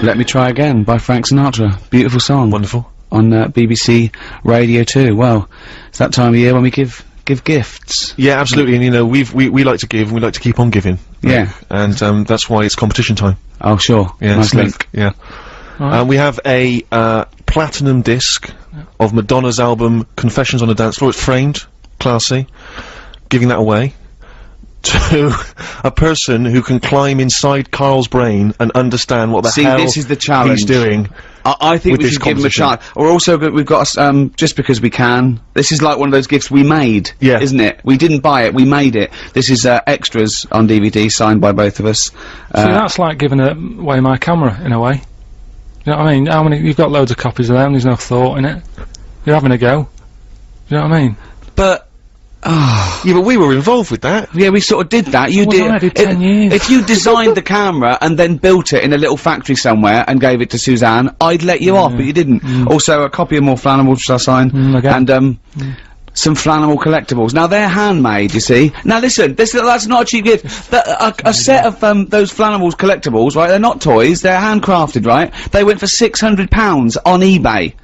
Let Me Try Again by Frank Sinatra. Beautiful song. Wonderful. On BBC Radio 2. Well, it's that time of year when we give gifts. Yeah, absolutely. And you know, we like to give, and we like to keep on giving. Yeah. And that's why it's competition time. Oh, sure. Yeah, nice link. Yeah. Right. We have a platinum disc of Madonna's album Confessions on a Dance Floor. It's framed, classy. Giving that away to a person who can climb inside Karl's brain and understand what the hell this is the challenge he's doing. I think we should give him a chance. We're also good. We've got just because we can. This is like one of those gifts we made, isn't it? We didn't buy it. We made it. This is extras on DVD signed by both of us. See, that's like giving away my camera in a way. You know what I mean? How many? You've got loads of copies of them. There's no thought in it. You're having a go. You know what I mean? But. Yeah, but we were involved with that. Yeah, we sort of did that. You I did 10 years. If you designed the camera and then built it in a little factory somewhere and gave it to Suzanne, I'd let you off, but you didn't. Also, a copy of More Flammable, which I signed, and some Flammable collectibles. Now they're handmade, you see. Now listen, that's not a cheap gift. A set of those Flammables collectibles, right? They're not toys. They're handcrafted, right? They went for £600 on eBay.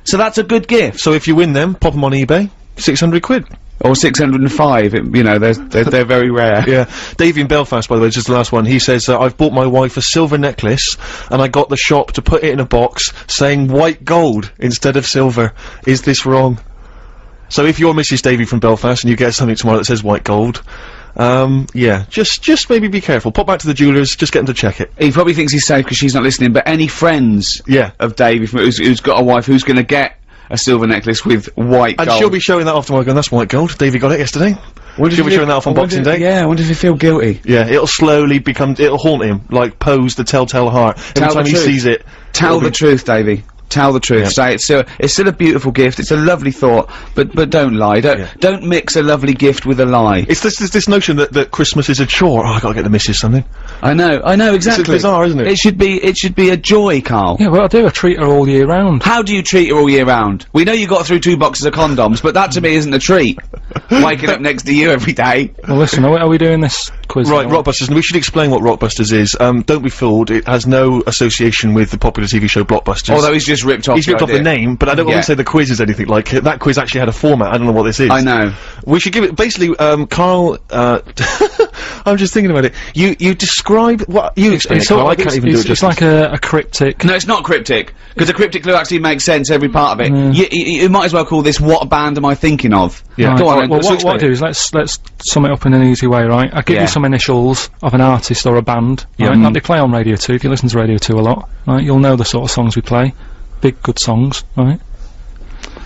So that's a good gift. So if you win them, pop them on eBay. 600 quid. Or 605, you know, they're very rare. Yeah. Davey in Belfast, by the way, just the last one, he says, I've bought my wife a silver necklace, and I got the shop to put it in a box, saying white gold instead of silver. Is this wrong? So if you're Mrs. Davey from Belfast, and you get something tomorrow that says white gold, yeah, just maybe be careful. Pop back to the jewellers, just get them to check it. He probably thinks he's safe because she's not listening, but any friends of Davey from who's got a wife who's gonna get a silver necklace with white gold. And she'll be showing that off tomorrow going, that's white gold. Davey got it yesterday. She'll be showing that off on Boxing Day. Yeah, I wonder if he feel guilty. Yeah, it'll slowly it'll haunt him, like Pose the Telltale Heart. Every time he sees it. Tell the truth, Davey. Tell the truth. Say it's still a beautiful gift. It's a lovely thought, but don't lie. Don't mix a lovely gift with a lie. It's this notion that Christmas is a chore. Oh, I gotta get the missus something. I know, exactly. It's bizarre, isn't it? It should be a joy, Karl. Yeah, well, I do. I treat her all year round. How do you treat her all year round? We know you got through 2 boxes of condoms, but that to me isn't a treat. Waking up next to you every day. Well, listen, are we doing this quiz? Right, Rockbusters, and we should explain what Rockbusters is. Don't be fooled, it has no association with the popular TV show Blockbusters. Although he's just ripped off the name, but I don't want to say the quiz is anything like it. That quiz actually had a format, I don't know what this is. I know. We should give it, basically, Karl, I'm just thinking about it. You describe what, you explain it, Karl, I can't even do it It's like a cryptic. No, it's not cryptic, because a cryptic clue actually makes sense, every part of it. You might as well call this What Band Am I Thinking Of? Yeah. Right. Go on, well, what I do is let's sum it up in an easy way, right? I give you some initials of an artist or a band, right? That they play on Radio 2. If you listen to Radio 2 a lot, right, you'll know the sort of songs we play. Big, good songs, right?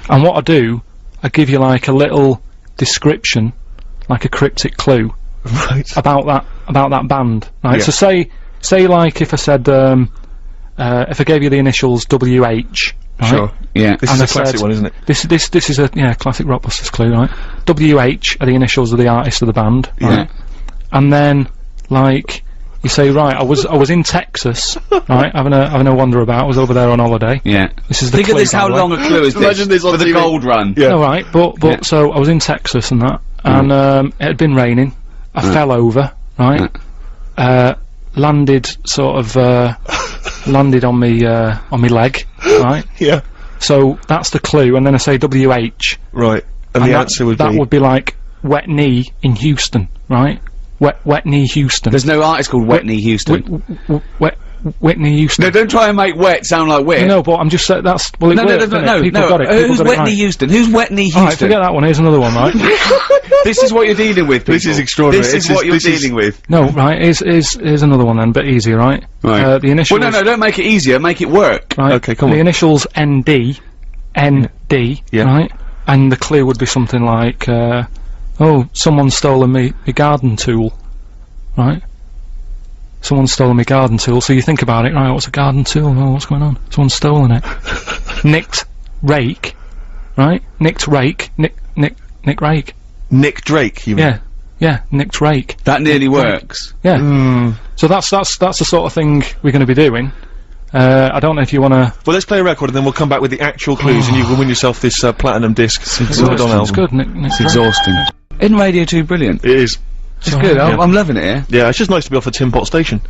And what I do, I give you like a little description, like a cryptic clue, about that band, right? Yeah. So say like if I said, if I gave you the initials WH, right? Sure. Yeah. This is a classic one, isn't it? This is a classic Rockbusters clue, right? WH are the initials of the artist of the band, right? And then like you say, right, I was in Texas, right, having a wander about. I was over there on holiday. Yeah. This is the Think clue, of this. How long a clue is this? Imagine this on for the TV. gold run. Yeah. All right, but so I was in Texas and that, and it had been raining. I fell over, right? Landed sort of landed on me leg, right? Yeah. So that's the clue, and then I say WH. Right. And the answer would be like wet knee in Houston, right? Wet knee Houston. There's no artist called Whitney Houston. Whitney Houston. No, don't try and make wet sound like wet. No, but I'm just saying that's well. No, People got it. Who's Whitney Houston? Who's Whitney Houston? Alright, forget that one. Here's another one, right? This is what you're dealing with, people. This is extraordinary. This is what you're dealing with. No, right. Here's another one then, bit easier, right? Right. The initials. Well, no, don't make it easier. Make it work. Right. Okay, come on. The initials ND, right? And the clue would be something like, oh, someone's stolen me garden tool, right? Someone's stolen me garden tool. So you think about it, right? What's a garden tool? Oh, what's going on? Someone's stolen it. Nicked rake, right? Nicked rake. Nick rake. Nick Drake, you mean? Yeah, nicked rake. That nearly works. Yeah. So that's the sort of thing we're going to be doing. I don't know if you want to. Well, let's play a record and then we'll come back with the actual clues, and you can win yourself this platinum disc. It's good. It's exhausting. In Radio 2, brilliant. It is. It's good. I'm loving it here. Yeah, it's just nice to be off a Tin Pot station.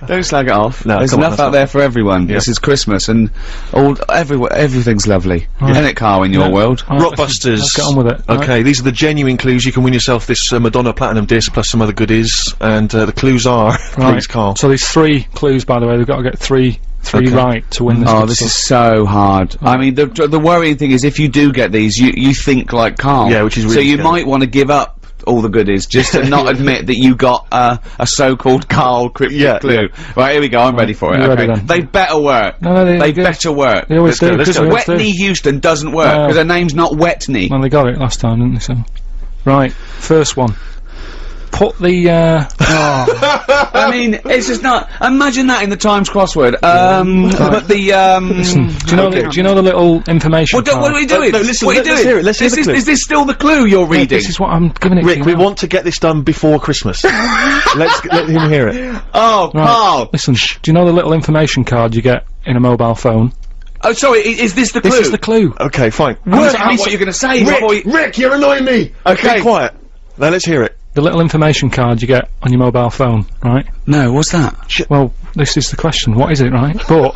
Don't slag it off. No, there's come on, enough that's out not- there for everyone. Yeah. This is Christmas, and everything's lovely. Isn't it, Karl, in your world? Right, Rockbusters. Let's get on with it. Okay, these are the genuine clues. You can win yourself this Madonna Platinum disc plus some other goodies, and the clues are, please, Karl. So there's 3 clues, by the way. We've got to get three Okay. right to win this. Oh, good this stuff. is so hard. I mean, the worrying thing is if you do get these, you think like Karl. Yeah, which is really so you scary. might want to give up all the goodies just to not admit that you got a so-called Karl cryptic clue. Right, here we go. I'm ready for it. You're Okay, ready then. they better work. No, they good. better work. They always Let's go, do. let's Chris, go. they always do. Wetney Houston doesn't work because her name's not Wetney. Well, they got it last time, didn't they? So, right, first one. Put the I mean, it's just not. Imagine that in the Times crossword. But the Listen, do you know the little information? What are we doing? no, listen, what are you let's doing? hear it, let's hear the clue. Is this still the clue you're reading? This is what I'm giving it. Rick, to we you now. want to get this done before Christmas. let him hear it. Oh, Right, Karl. listen. Do you know the little information card you get in a mobile phone? Oh, sorry. Is this the clue? This is the clue. Okay, fine. Work out what you're going to say. before you- Rick, you're annoying me. Okay. Be quiet. Now let's hear it. The little information card you get on your mobile phone, right? No, what's that? Well, this is the question. What is it, right? But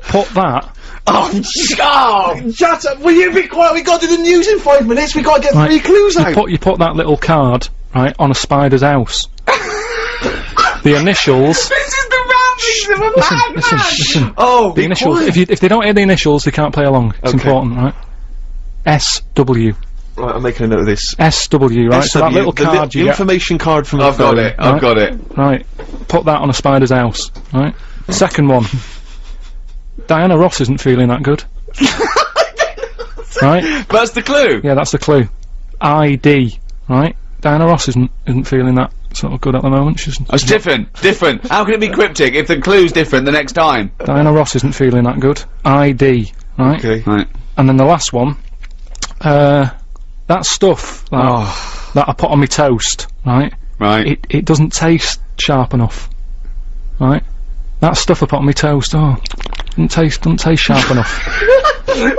put that. Oh, Shut up! Will you be quiet? We got to do the news in 5 minutes. We got to get Right. 3 clues out. You put that little card right on a spider's house. The initials. This is the ramblings of a madman. Listen. Oh, The initials. quiet. If they don't hear the initials, they can't play along. It's Okay. important, right? SW. Right, I'm making a note of this. SW, right? So that SW, little the card you get. information card from the I've got phone. it. I've Right. got it. Right. Put that on a spider's house, right? Second one. Diana Ross isn't feeling that good. Right? That's the clue. Yeah, that's the clue. ID, right? Diana Ross isn't feeling that sort of good at the moment. She's It's different. How can it be cryptic if the clue's different the next time? Diana Ross isn't feeling that good. ID, right? Okay. Right. And then the last one, that stuff that I put on my toast, right? Right. It doesn't taste sharp enough, right? That stuff I put on my toast, doesn't taste sharp enough,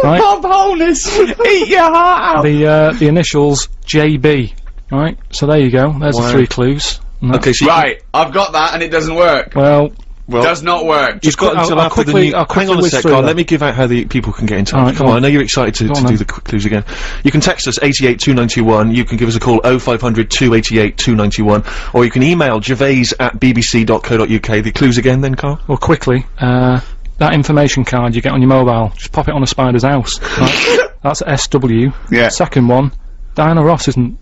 right? Bob Holness, eat your heart out. The initials JB, right? So there you go. There's Wow. the 3 clues. And Okay, so Right, I've got that and it doesn't work. Well, Does not work. you've got I'll until after the quickly- new. I'll Hang quickly on a whiz sec, through Karl. that. Let me give out how the people can get in touch. Alright, Come go on, I on. know you're excited to Go on do then. the clues again. You can text us 882921. You can give us a call 0500 288 291, or you can email gervais@bbc.co.uk. The clues again, then, Karl. well, quickly. That information card you get on your mobile, just pop it on a spider's house. Right? That's SW. Yeah. Second one, Diana Ross isn't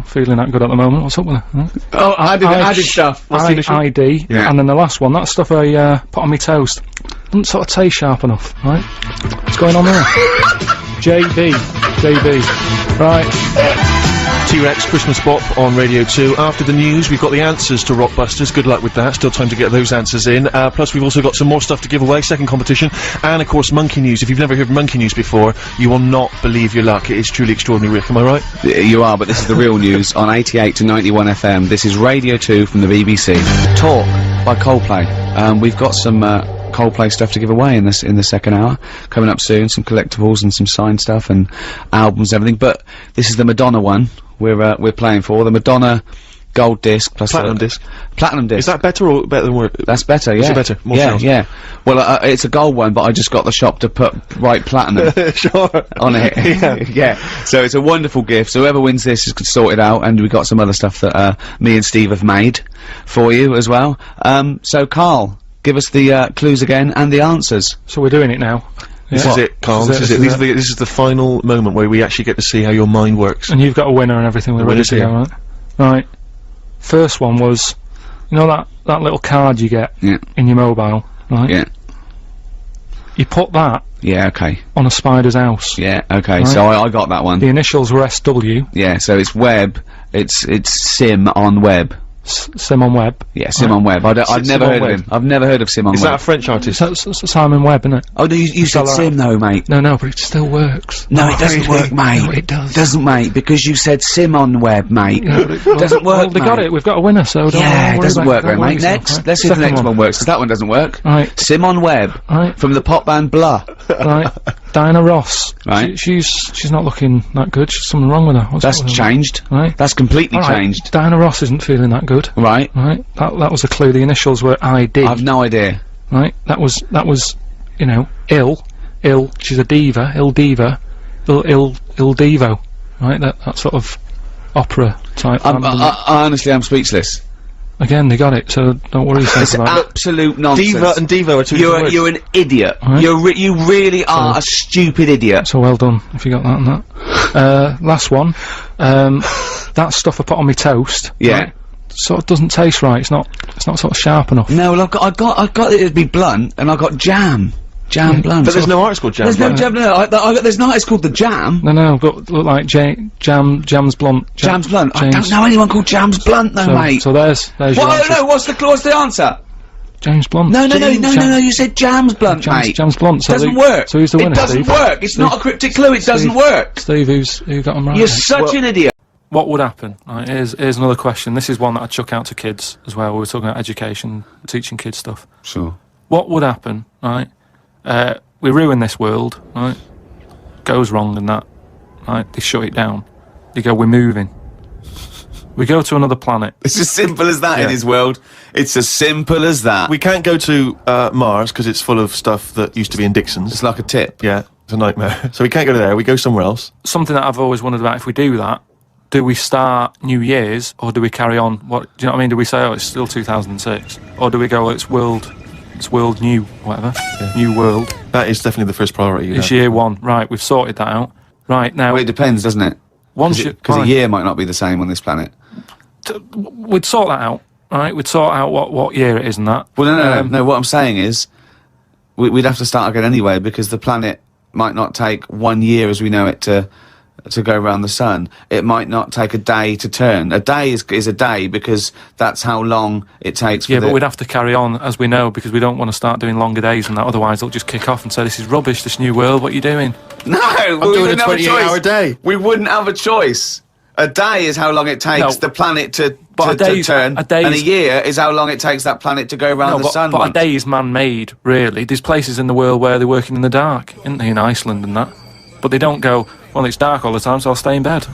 feeling that good at the moment. What's up with her? Huh? Oh, added stuff. ID. Yeah. And then the last one, that stuff I put on my toast, doesn't sort of taste sharp enough, right? What's going on there? JB. Right. T-Rex Christmas Bop on Radio 2. After the news, we've got the answers to Rockbusters. Good luck with that. Still time to get those answers in. Plus, we've also got some more stuff to give away. Second competition. And, of course, Monkey News. If you've never heard Monkey News before, you will not believe your luck. It is truly extraordinary, Rick. Am I right? You are, but this is the real news on 88 to 91 FM. This is Radio 2 from the BBC. Talk by Coldplay. We've got some Coldplay stuff to give away in the second hour. Coming up soon, some collectibles and some signed stuff and albums and everything. But this is the Madonna one we're playing for. The Madonna gold disc plus Platinum disc. Platinum disc. Is that better or better than word? That's better, yeah. it better? More yeah, sales? yeah. Well, it's a gold one, but I just got the shop to put right platinum Sure. on it. Yeah. So it's a wonderful gift. So whoever wins this is sorted out, and we've got some other stuff that me and Steve have made for you as well. So Karl, give us the clues again and the answers. So we're doing it now. This Yeah. is it, Karl. This is it. This is the final moment where we actually get to see how your mind works. And you've got a winner and everything. We're ready winner's to go, here. right? Right. First one was, that little card you get Yeah. in your mobile, right? Yeah. You put that Yeah. Okay. on a spider's house. Yeah. Okay. Right. So I got that one. The initials were SW. Yeah. So it's web. It's sim on web. Simon Webb. Yeah. Sim on web. I've never Simon heard Webb. of him. I've never heard of Sim on Is web. that a French artist? That's Simon Webb, isn't it? Oh, no, you said Spell sim though, mate. No, but it still works. No, it doesn't work, mate. No, it does. Doesn't, mate, because you said sim on web, mate. Doesn't work, Well, they got mate. it. We've got a winner, so don't Yeah, it worry doesn't about work, don't right, worry mate. yourself, Next, right? let's see if the Second next one works, because that one doesn't work. Right. Sim on web. Right. From the pop band Blur. Right. Diana Ross. Right. She's not looking that good. There's something wrong with her. What's That's wrong with changed. her? Right. That's completely All right, changed. Diana Ross isn't feeling that good. Right. Right. That was a clue. The initials were ID. I've no idea. Right. That was you know, ill. She's a diva. Ill diva. Ill divo. Right. That sort of opera type. I honestly am speechless. Again, they got it, so don't worry yourself about it. Absolute nonsense. Diva and Devo are two different words. You're an idiot. Right. You really are a stupid idiot. So well done, if you got that and that. Last one. That stuff I put on my toast. Yeah. Right, sort of doesn't taste right. It's not sort of sharp enough. No, well, I got it to be blunt, and I got jam. Jam blunt. But there's no artist called Jam. There's no jam. No, there's no. It's called the Jam. No, but look like Jam's Blunt. Jam's Blunt. I don't know anyone called Jam's Blunt, though, mate. So there's your answer. No, what's the answer? James Blunt. No, you said Jam's Blunt, mate. Jam's Blunt. So doesn't work. So who's the winner, It doesn't Steve? work. It's not a cryptic clue. It doesn't work. Steve, who got them right? You're such an idiot. What would happen? Right, here's another question. This is one that I chuck out to kids as well. We were talking about education, teaching kids stuff. Sure. What would happen, right? We ruin this world, right? Goes wrong and that, right? They shut it down. They go, we're moving. We go to another planet. It's as simple as that in his world. It's as simple as that. We can't go to Mars because it's full of stuff that used to be in Dixon's. It's like a tip. Yeah, it's a nightmare. So we can't go there. We go somewhere else. Something that I've always wondered about, if we do that, do we start New Year's or do we carry on? Do you know what I mean? Do we say, oh, it's still 2006? Or do we go, it's world new, whatever, new world? That is definitely the first priority. It's year one. Right, we've sorted that out. Right, now... Well, it depends, doesn't it? Because a year might not be the same on this planet. We'd sort that out, right? We'd sort out what year it is and that. Well, no, what I'm saying is, we'd have to start again anyway, because the planet might not take 1 year as we know it to go around the sun. It might not take a day to turn. A day is a day because that's how long it takes for but we'd have to carry on, as we know, because we don't want to start doing longer days and that, otherwise they'll just kick off and say, this is rubbish, this new world, what are you doing? No, I'm doing a 28-hour day. We wouldn't have a choice. A day is how long it takes the planet to turn, and a year is how long it takes that planet to go around the sun. But a day is man-made, really. There's places in the world where they're working in the dark, isn't there, in Iceland and that? But they don't go, well, it's dark all the time, so I'll stay in bed.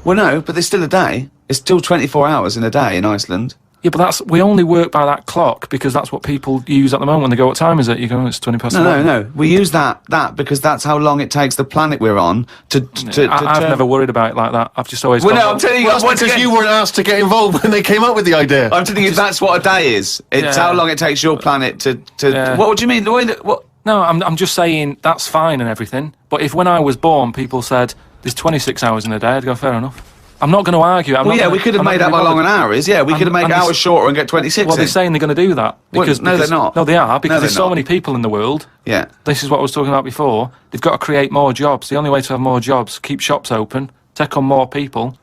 Well, no, but there's still a day. It's still 24 hours in a day in Iceland. Yeah, but we only work by that clock because that's what people use at the moment when they go, what time is it? You go, it's 20 past 11. No. We use that because that's how long it takes the planet we're on to I've never worried about it like that. I've just always I'm telling you, because you weren't asked to get involved when they came up with the idea. I'm telling you, that's what a day is. It's how long it takes your planet to What do you mean? What? No, I'm just saying that's fine and everything. But if when I was born, people said there's 26 hours in a day, I'd go, fair enough. I'm not going to argue. We could have made up how long an hour is. Yeah, we could have made hours shorter and get 26. Well, they're saying they're going to do that. Because, no, they're not. No, they are, because there's so many people in the world. Yeah. This is what I was talking about before. They've got to create more jobs. The only way to have more jobs, keep shops open, take on more people.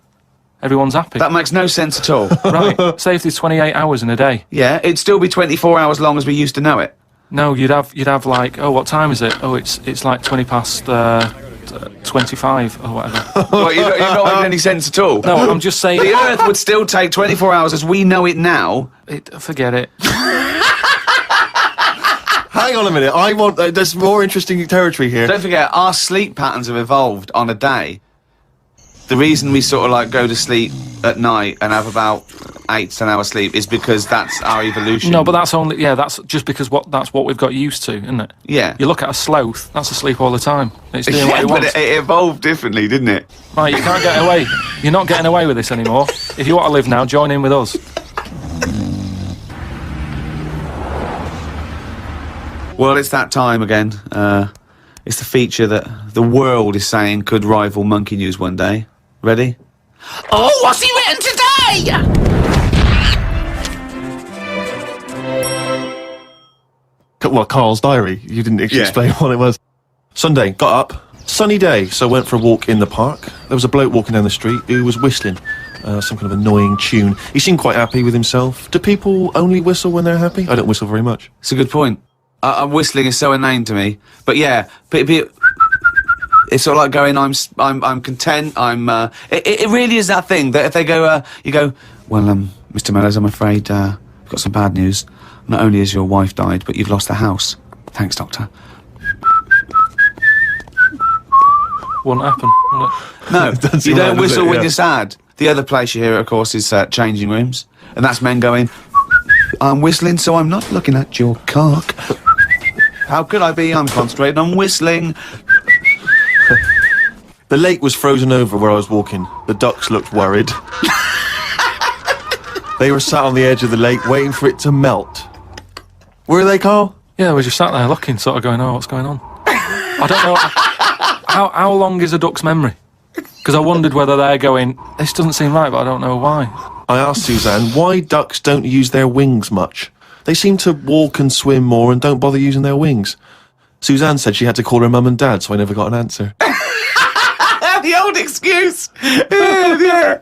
Everyone's happy. That makes no sense at all. Right. Say if there's 28 hours in a day. Yeah, it'd still be 24 hours long as we used to know it. No, you'd have like, oh, what time is it? Oh, it's like 20 past 25 or whatever. Well, you're not making any sense at all. No, I'm just saying... The Earth would still take 24 hours as we know it now. Forget it. Hang on a minute, I want... there's more interesting territory here. Don't forget, our sleep patterns have evolved on a day. The reason we sort of like go to sleep at night and have about 8 to 10 hours sleep is because that's our evolution. No, but that's only... Yeah, that's just because that's what we've got used to, isn't it? Yeah. You look at a sloth, that's asleep all the time. It's doing what it wants. But it evolved differently, didn't it? Right, you can't get away. You're not getting away with this anymore. If you want to live now, join in with us. Well, it's that time again. It's the feature that the world is saying could rival Monkey News one day. Ready? Oh, what's he written today? Well, Karl's diary. You didn't explain what it was. Sunday, got up. Sunny day, so went for a walk in the park. There was a bloke walking down the street who was whistling some kind of annoying tune. He seemed quite happy with himself. Do people only whistle when they're happy? I don't whistle very much. It's a good point. Whistling is so inane to me. But yeah, it's sort of like going, I'm content, it really is that thing that if they go, you go, well, Mr. Mellors, I'm afraid, I've got some bad news. Not only has your wife died, but you've lost the house. Thanks, Doctor. wouldn't happen, would it? No, It doesn't you seem don't right, does whistle it? when Yeah. you're sad. The other place you hear it, of course, is changing rooms. And that's men going, I'm whistling, so I'm not looking at your cock. How could I be? I'm concentrating on whistling. The lake was frozen over where I was walking. The ducks looked worried. They were sat on the edge of the lake waiting for it to melt. Were they, Carl? Yeah, we just sat there looking, sort of going, oh, what's going on? I don't know. How long is a duck's memory? Because I wondered whether they're going, this doesn't seem right, but I don't know why. I asked Suzanne why ducks don't use their wings much. They seem to walk and swim more and don't bother using their wings. Suzanne said she had to call her mum and dad, so I never got an answer. The old excuse. Yeah.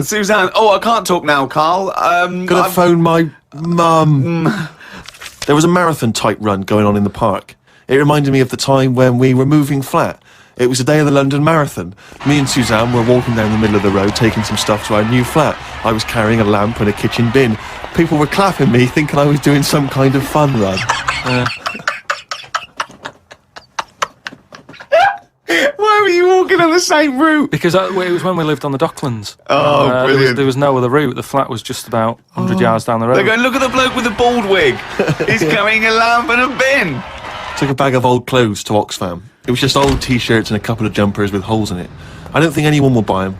Suzanne, I can't talk now, Carl. Gotta phone my mum. There was a marathon type run going on in the park. It reminded me of the time when we were moving flat. It was the day of the London Marathon. Me and Suzanne were walking down the middle of the road taking some stuff to our new flat. I was carrying a lamp and a kitchen bin. People were clapping me, thinking I was doing some kind of fun run. Why were you walking on the same route? Because it was when we lived on the Docklands. Oh, brilliant. There was no other route. The flat was just about 100 yards down the road. They're going, look at the bloke with the bald wig. He's carrying a lamp and a bin. Took a bag of old clothes to Oxfam. It was just old t-shirts and a couple of jumpers with holes in it. I don't think anyone will buy them.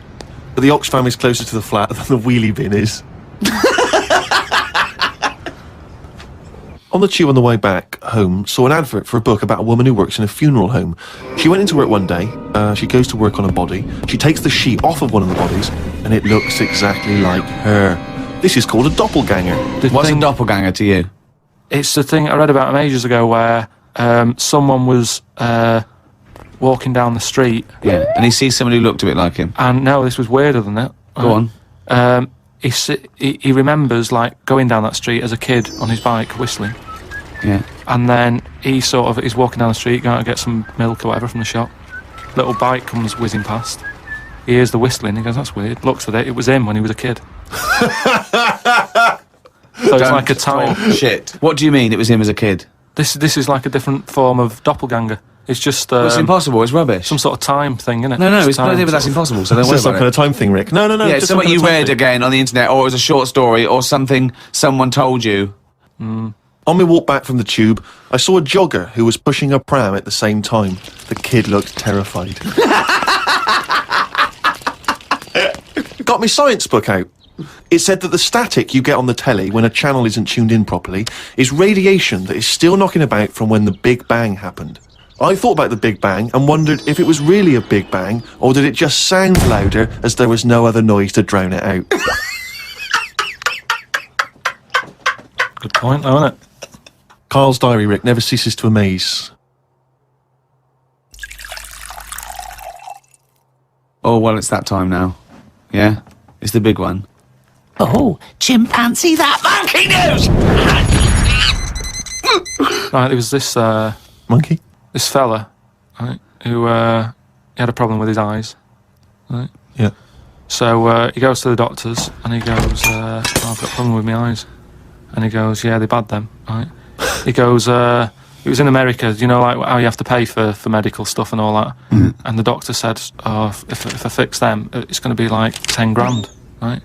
But the Oxfam is closer to the flat than the wheelie bin is. On the tube on the way back home, saw an advert for a book about a woman who works in a funeral home. She went into work one day, she goes to work on a body, she takes the sheet off of one of the bodies, and it looks exactly like her. This is called a doppelganger. What's a doppelganger to you? It's the thing I read about ages ago where someone was walking down the street. Yeah, and he sees someone who looked a bit like him. And no, this was weirder than that. Go on. He remembers, like, going down that street as a kid on his bike, whistling. Yeah. And then he's walking down the street, going to get some milk or whatever from the shop. Little bike comes whizzing past. He hears the whistling, he goes, that's weird. Looks at it, it was him when he was a kid. So it's like a time. Oh, shit. What do you mean it was him as a kid? This is like a different form of doppelganger. It's just It's impossible, it's rubbish. some sort of time thing, isn't it? No, it's time, bloody, but that's sort of- impossible, so don't worry It's some about kind it. of time thing, Rick. No. Yeah, just it's some something kind you of time read thing. again on the internet, or it was a short story, or something someone told you. On my walk back from the tube, I saw a jogger who was pushing a pram at the same time. The kid looked terrified. Got my science book out. It said that the static you get on the telly when a channel isn't tuned in properly is radiation that is still knocking about from when the Big Bang happened. I thought about the Big Bang and wondered if it was really a Big Bang, or did it just sound louder as there was no other noise to drown it out. Good point, though, isn't it? Karl's diary, Rick, never ceases to amaze. Oh, well, it's that time now. Yeah? It's the big one. Oh, chimpanzee, that monkey news! Right, there was this Monkey? this fella, right, who he had a problem with his eyes, right? Yeah. So he goes to the doctors and he goes, oh, I've got a problem with my eyes. And he goes, yeah, they bad them, right? He goes, it was in America, you know, like how you have to pay for medical stuff and all that. And the doctor said, oh, if I fix them, it's going to be like 10 grand, right?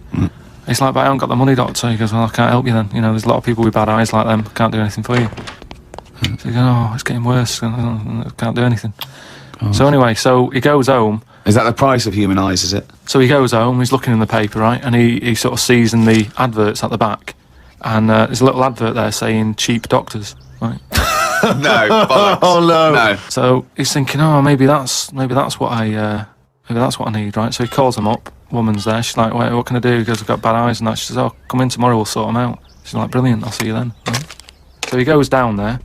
He's like, but I haven't got the money, doctor. He goes, well, I can't help you then. You know, there's a lot of people with bad eyes like them. Can't do anything for you. So he goes, oh, it's getting worse. I can't do anything. So anyway, so he goes home. Is that the price of human eyes, is it? So he goes home, he's looking in the paper, right? And he sort of sees in the adverts at the back. And there's a little advert there saying cheap doctors, right? No, bollocks. Oh, no. No. So he's thinking, oh, maybe that's what I need, right? So he calls them up. Woman's there. She's like, wait, what can I do? He goes, I've got bad eyes and that. She says, oh, come in tomorrow, we'll sort them out. She's like, brilliant, I'll see you then. Right? So he goes down there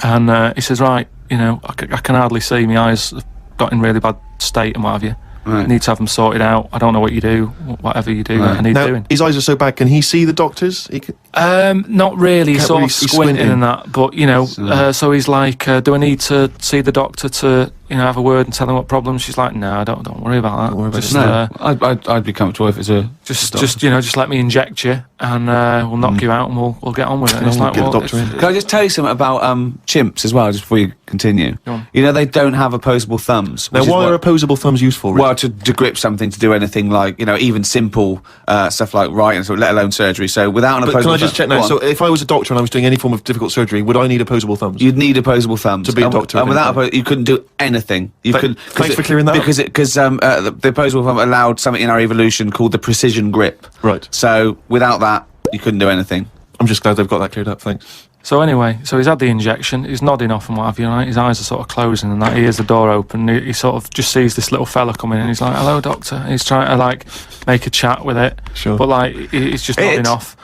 and he says, right, you know, I can hardly see. My eyes have got in really bad state and what have you. Right. Need to have them sorted out. I don't know what you do, whatever you do, I need Now, doing. his eyes are so bad, can he see the doctors? Not really, Can't sort really of see squinting squinting. and that, but, you know, so he's like, do I need to see the doctor to, you know, have a word and tell him what problem? She's like, no, don't worry about that. Don't worry about Just, it. No, I'd be comfortable if it's a... just, you know, just let me inject you, and we'll knock you out, and we'll get on with it. And it's like, get the well, doctor in. Can I just tell you something about chimps as well, just before you continue? Go on. You know, they don't have opposable thumbs. Now, which is why what- are opposable thumbs useful, Rick? Well, to grip something, to do anything like, you know, even simple stuff like writing, so let alone surgery. So without an But opposable can I just check thumb- now? Go on. So if I was a doctor and I was doing any form of difficult surgery, would I need opposable thumbs? You'd need opposable thumbs To be a And doctor, And without okay. you couldn't do anything. You couldn't. thanks for clearing that up. Because the opposable thumb allowed something in our evolution called the precision grip. Right. So without that, you couldn't do anything. I'm just glad they've got that cleared up, thanks. So anyway, so he's had the injection, he's nodding off and what have you, right? His eyes are sort of closing and that, he hears the door open, he sort of just sees this little fella coming in and he's like, hello doctor, and he's trying to like make a chat with it, Sure. but like, he's just nodding off.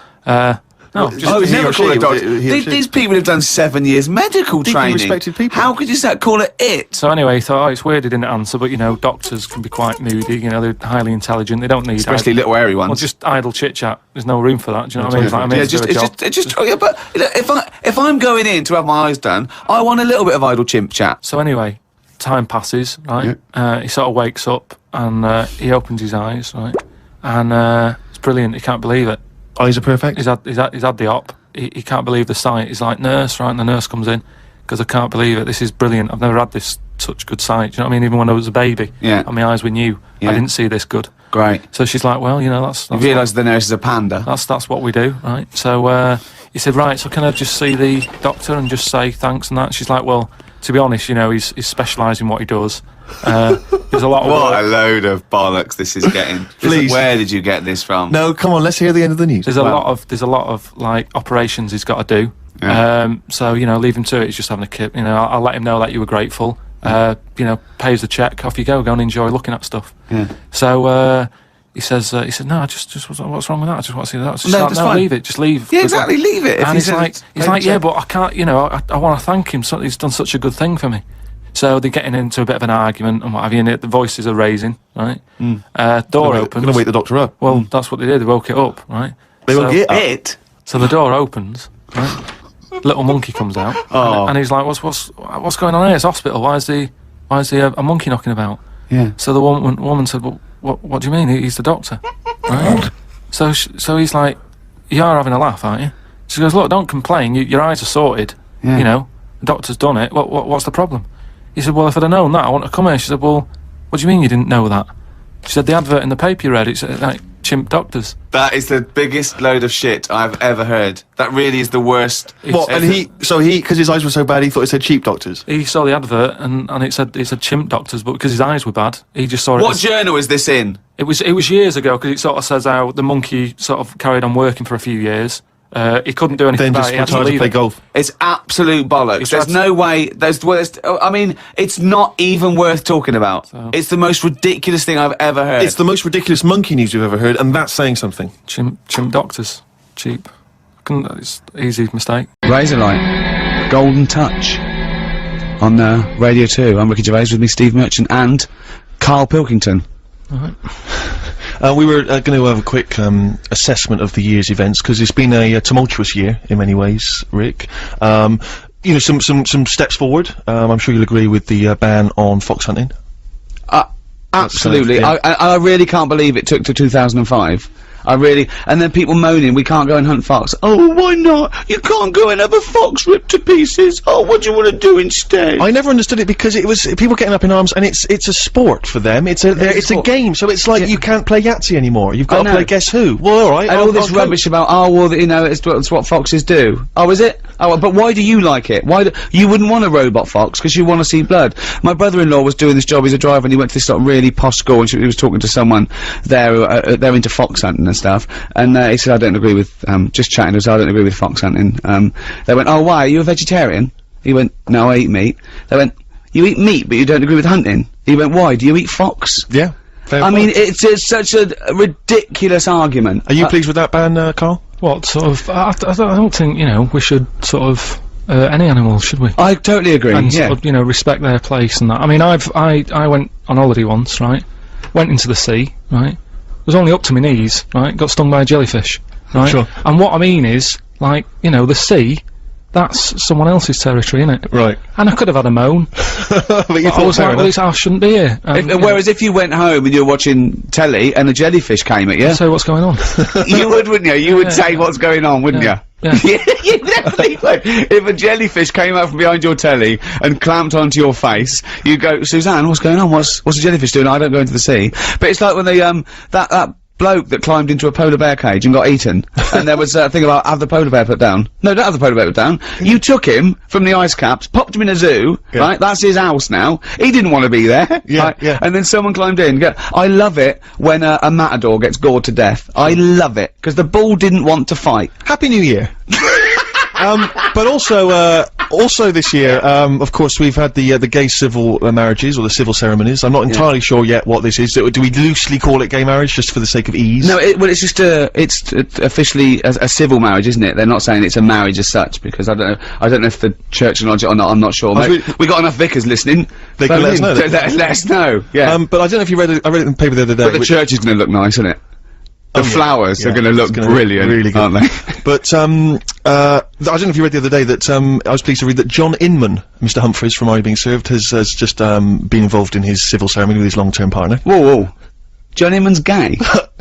No, just, Oh, he never or call she, it a doctor. he or These, she. these people have done 7 years medical Deeply training. respected people. How could you call it it? so anyway, he thought, oh, it's weird he didn't answer, but you know, doctors can be quite moody, you know, they're highly intelligent, they don't need Especially little airy ones. well, just idle chit-chat, there's no room for that, do you know what I mean? It's like, I'm Yeah, here to do a job. yeah, but you know, if I'm going in to have my eyes done, I want a little bit of idle chimp chat. So anyway, time passes, right? He sort of wakes up and he opens his eyes, right? And it's brilliant. He can't believe it. Eyes are perfect? He's had the op. He can't believe the sight. He's like, nurse, right? And the nurse comes in because I can't believe it. This is brilliant. I've never had this such good sight. Do you know what I mean? Even when I was a baby, Yeah. and my eyes were new, Yeah. I didn't see this good. Great. So she's like, well, you know, that's You realise the nurse is a panda. that's what we do, right? So he said, right, so can I just see the doctor and just say thanks and that? She's like, well, to be honest, you know, he's specialised in what he does. There's a lot of What work. a load of bollocks this is getting. Please. Where did you get this from? No, come on, let's hear the end of the news. There's a lot of like operations he's got to do. Yeah. So you know, leave him to it. He's just having a kip. You know, I'll let him know that you were grateful. You know, pays the check. Off you go. Go and enjoy looking at stuff. Yeah. So he said, no, just what's wrong with that? I just want to see that. Just No, like, that's no, fine. leave it. Just leave. Yeah, exactly. Leave it. If And he he's says like, it's paid yeah, check. but I can't. You know, I want to thank him. So he's done such a good thing for me. So they're getting into a bit of an argument and what have you, and the voices are raising, right? Door opens. Gonna wake the doctor up. Well, that's what they did. They woke it up, right? They woke it up. It. So the door opens, right? Little monkey comes out, and he's like, "What's going on here? It's hospital. Why is the a monkey knocking about?" Yeah. So the woman said, "Well, what do you mean? He's the doctor." Right? So he's like, "You are having a laugh, aren't you?" She goes, "Look, don't complain. Your eyes are sorted. Yeah. You know, the doctor's done it. What's the problem?" He said, "Well, if I'd have known that, I wouldn't have come here." She said, "Well, what do you mean you didn't know that?" She said, "The advert in the paper you read, it's like chimp doctors." That is the biggest load of shit I've ever heard. That really is the worst. What? And because his eyes were so bad, he thought it said cheap doctors. He saw the advert and it said chimp doctors, but because his eyes were bad, he just saw it. What as- journal is this in? It was years ago because it sort of says how the monkey sort of carried on working for a few years. He couldn't do anything Then about just it. He had to retired to leave play it. golf. It's absolute bollocks. It's There's abs- no way. I mean, it's not even worth talking about. It's the most ridiculous thing I've ever heard. It's the most ridiculous monkey news you've ever heard, and that's saying something. Chimp doctors, cheap. It's easy mistake. Razorlight, Golden Touch, on Radio 2. I'm Ricky Gervais, with me Steve Merchant and Karl Pilkington. We were going to have a quick assessment of the year's events, because it's been a tumultuous year in many ways, Rick. You know, some steps forward. I'm sure you'll agree with the ban on fox hunting. Absolutely. yeah. I really can't believe it took to 2005. And then people moaning, we can't go and hunt fox. Oh, why not? You can't go and have a fox ripped to pieces. Oh, what do you want to do instead? I never understood it, because it was people getting up in arms, and it's a sport for them. It's a sport. game, so it's like you can't play Yahtzee anymore. You've got to know. play Guess Who. Well, all right. And all this I'll go. rubbish about, oh, well, you know, it's what foxes do. Oh, is it? Oh, but why do you like it? You wouldn't want a robot fox, because you want to see blood. My brother-in-law was doing this job, he's a driver, and he went to this sort of really posh school, and he was talking to someone there, who, they're into fox hunting and stuff, and he said, I don't agree with, just chatting to us, I don't agree with fox hunting. They went, oh, why, are you a vegetarian? He went, no, I eat meat. They went, you eat meat, but you don't agree with hunting? He went, why, do you eat fox? Yeah. Fair I point. mean, it's such a ridiculous argument. Are you pleased with that ban, Karl? What sort of? I don't think, you know, we should sort of any animal, should we? I totally agree, And yeah. sort of, you know, respect their place and that. I mean, I went on holiday once, right? Went into the sea, right? Was only up to my knees, right? Got stung by a jellyfish. right? Sure. And what I mean is, like, you know, the sea, that's someone else's territory, innit? Right. And I could have had a moan. But you I thought, was fair like, well, enough. I shouldn't be here. Whereas if you went home and you were watching telly and a jellyfish came at you, So what's going on? you would, wouldn't you? You would say what's going on, wouldn't Yeah. you? Yeah. You definitely would. If a jellyfish came out from behind your telly and clamped onto your face, you'd go, Suzanne, what's going on? What's a jellyfish doing? I don't go into the sea. But it's like when they, that bloke that climbed into a polar bear cage and got eaten, and there was a thing about have the polar bear put down. No, don't have the polar bear put down. You took him from the ice caps, popped him in a zoo, right? That's his house now. He didn't want to be there. Yeah, right? yeah. And then someone climbed in. I love it when a matador gets gored to death. I love it, because the bull didn't want to fight. Happy New Year. But also this year, of course, we've had the gay civil marriages, or the civil ceremonies. I'm not entirely sure yet what this is. Do we loosely call it gay marriage, just for the sake of ease? No, well, it's just it's officially a civil marriage, isn't it? They're not saying it's a marriage as such, because I don't know if the church acknowledge it or not. I'm not sure. We got enough vicars listening. They can let us know. Let us know. Yeah. But I don't know if you read it. I read it in the paper the other day. But the church is going to look nice, isn't it? The flowers are going to look It's gonna brilliant, really good. aren't they? But I don't know if you read the other day that I was pleased to read that John Inman, Mr. Humphreys from Are You Being Served, has just been involved in his civil ceremony with his long-term partner. Whoa. John Inman's gay.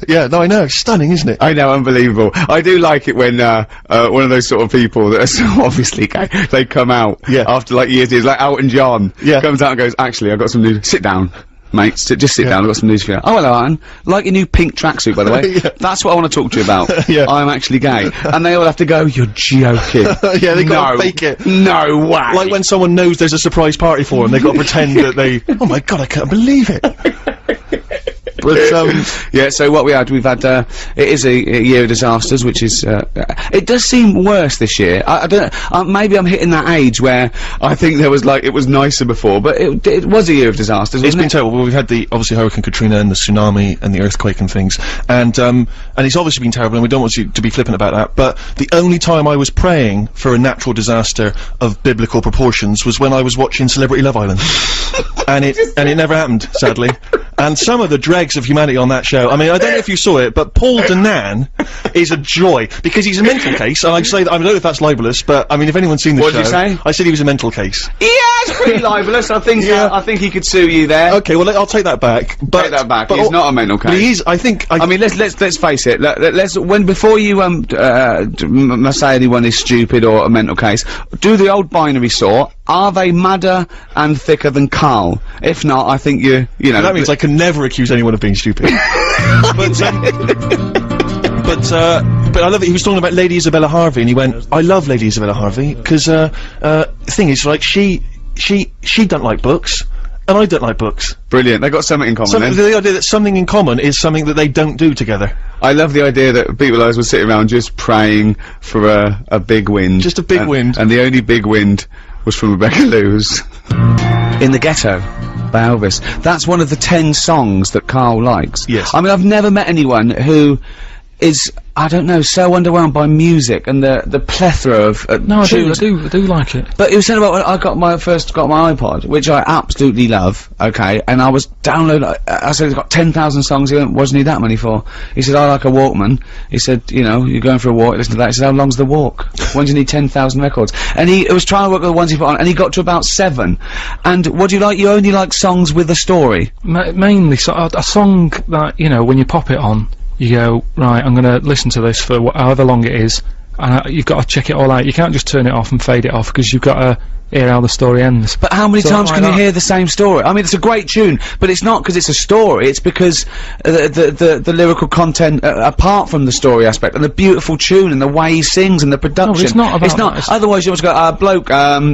Yeah, no, I know. Stunning, isn't it? I know, unbelievable. I do like it when one of those sort of people that are so obviously gay, they come out after like years, like Elton John comes out and goes, actually, I've got some news. Sit down. Mate, just sit down, I've got some news for you. Oh, hello, Alan. Like your new pink tracksuit, by the way. That's what I want to talk to you about. I'm actually gay. And they all have to go, you're joking. Yeah, they gotta fake it. No way. Like when someone knows there's a surprise party for them, they gotta pretend that they, oh my god, I can't believe it. But, yeah, so what we've had, it is a year of disasters, which is, it does seem worse this year. I don't, maybe I'm hitting that age where I think there was like, it was nicer before, but it was a year of disasters, it's wasn't been it? terrible. Well, we've had obviously Hurricane Katrina and the tsunami and the earthquake and things, and it's obviously been terrible, and we don't want you to be flippant about that, but the only time I was praying for a natural disaster of biblical proportions was when I was watching Celebrity Love Island. and it never happened, sadly. And some of the dregs of humanity on that show, I mean, I don't know if you saw it, but Paul Danan is a joy, because he's a mental case, and I'd say that, I don't know if that's libelous, but, I mean, if anyone's seen the show... What did you say? I said he was a mental case. Yeah, it's pretty libelous, I think, I think he could sue you there. Okay, well, I'll take that back. But, Take that back, but he's not a mental case. But he is, I think... I mean, let's face it. Before you say anyone is stupid or a mental case, do the old binary sort. Are they madder and thicker than Karl? If not, I think you know. that means I can never accuse anyone of being stupid. but I love it. He was talking about Lady Isabella Harvey, and he went, "I love Lady Isabella Harvey because the thing is, like, she don't like books." And I don't like books. Brilliant. They got something in common. Then. The idea that something in common is something that they don't do together. I love the idea that people like us were sitting around just praying for a big wind. Just a big wind. And the only big wind was from Rebecca Lewis. In the Ghetto by Elvis. That's one of the 10 songs that Karl likes. Yes. I mean, I've never met anyone who is, I don't know, so underwhelmed by music and the plethora of No, I tunes. do like it. But you said about when I first got my iPod, which I absolutely love, okay, and I was downloading, I said it's got 10,000 songs. He went, what's need that many for? He said, I like a Walkman. He said, you know, you're going for a walk, listen to that. He said, how long's the walk? When do you need 10,000 records? And he was trying to work with the ones he put on, and he got to about 7. And what do you like? You only like songs with a story. Mainly, a song that, you know, when you pop it on, you go, right, I'm gonna listen to this for however long it is, and you've got to check it all out. You can't just turn it off and fade it off, because you've got to hear how the story ends. But how many times can you hear the same story? I mean, it's a great tune, but it's not because it's a story, it's because the lyrical content, apart from the story aspect, and the beautiful tune, and the way he sings, and the production. No, it's not about that. Otherwise you just go, bloke,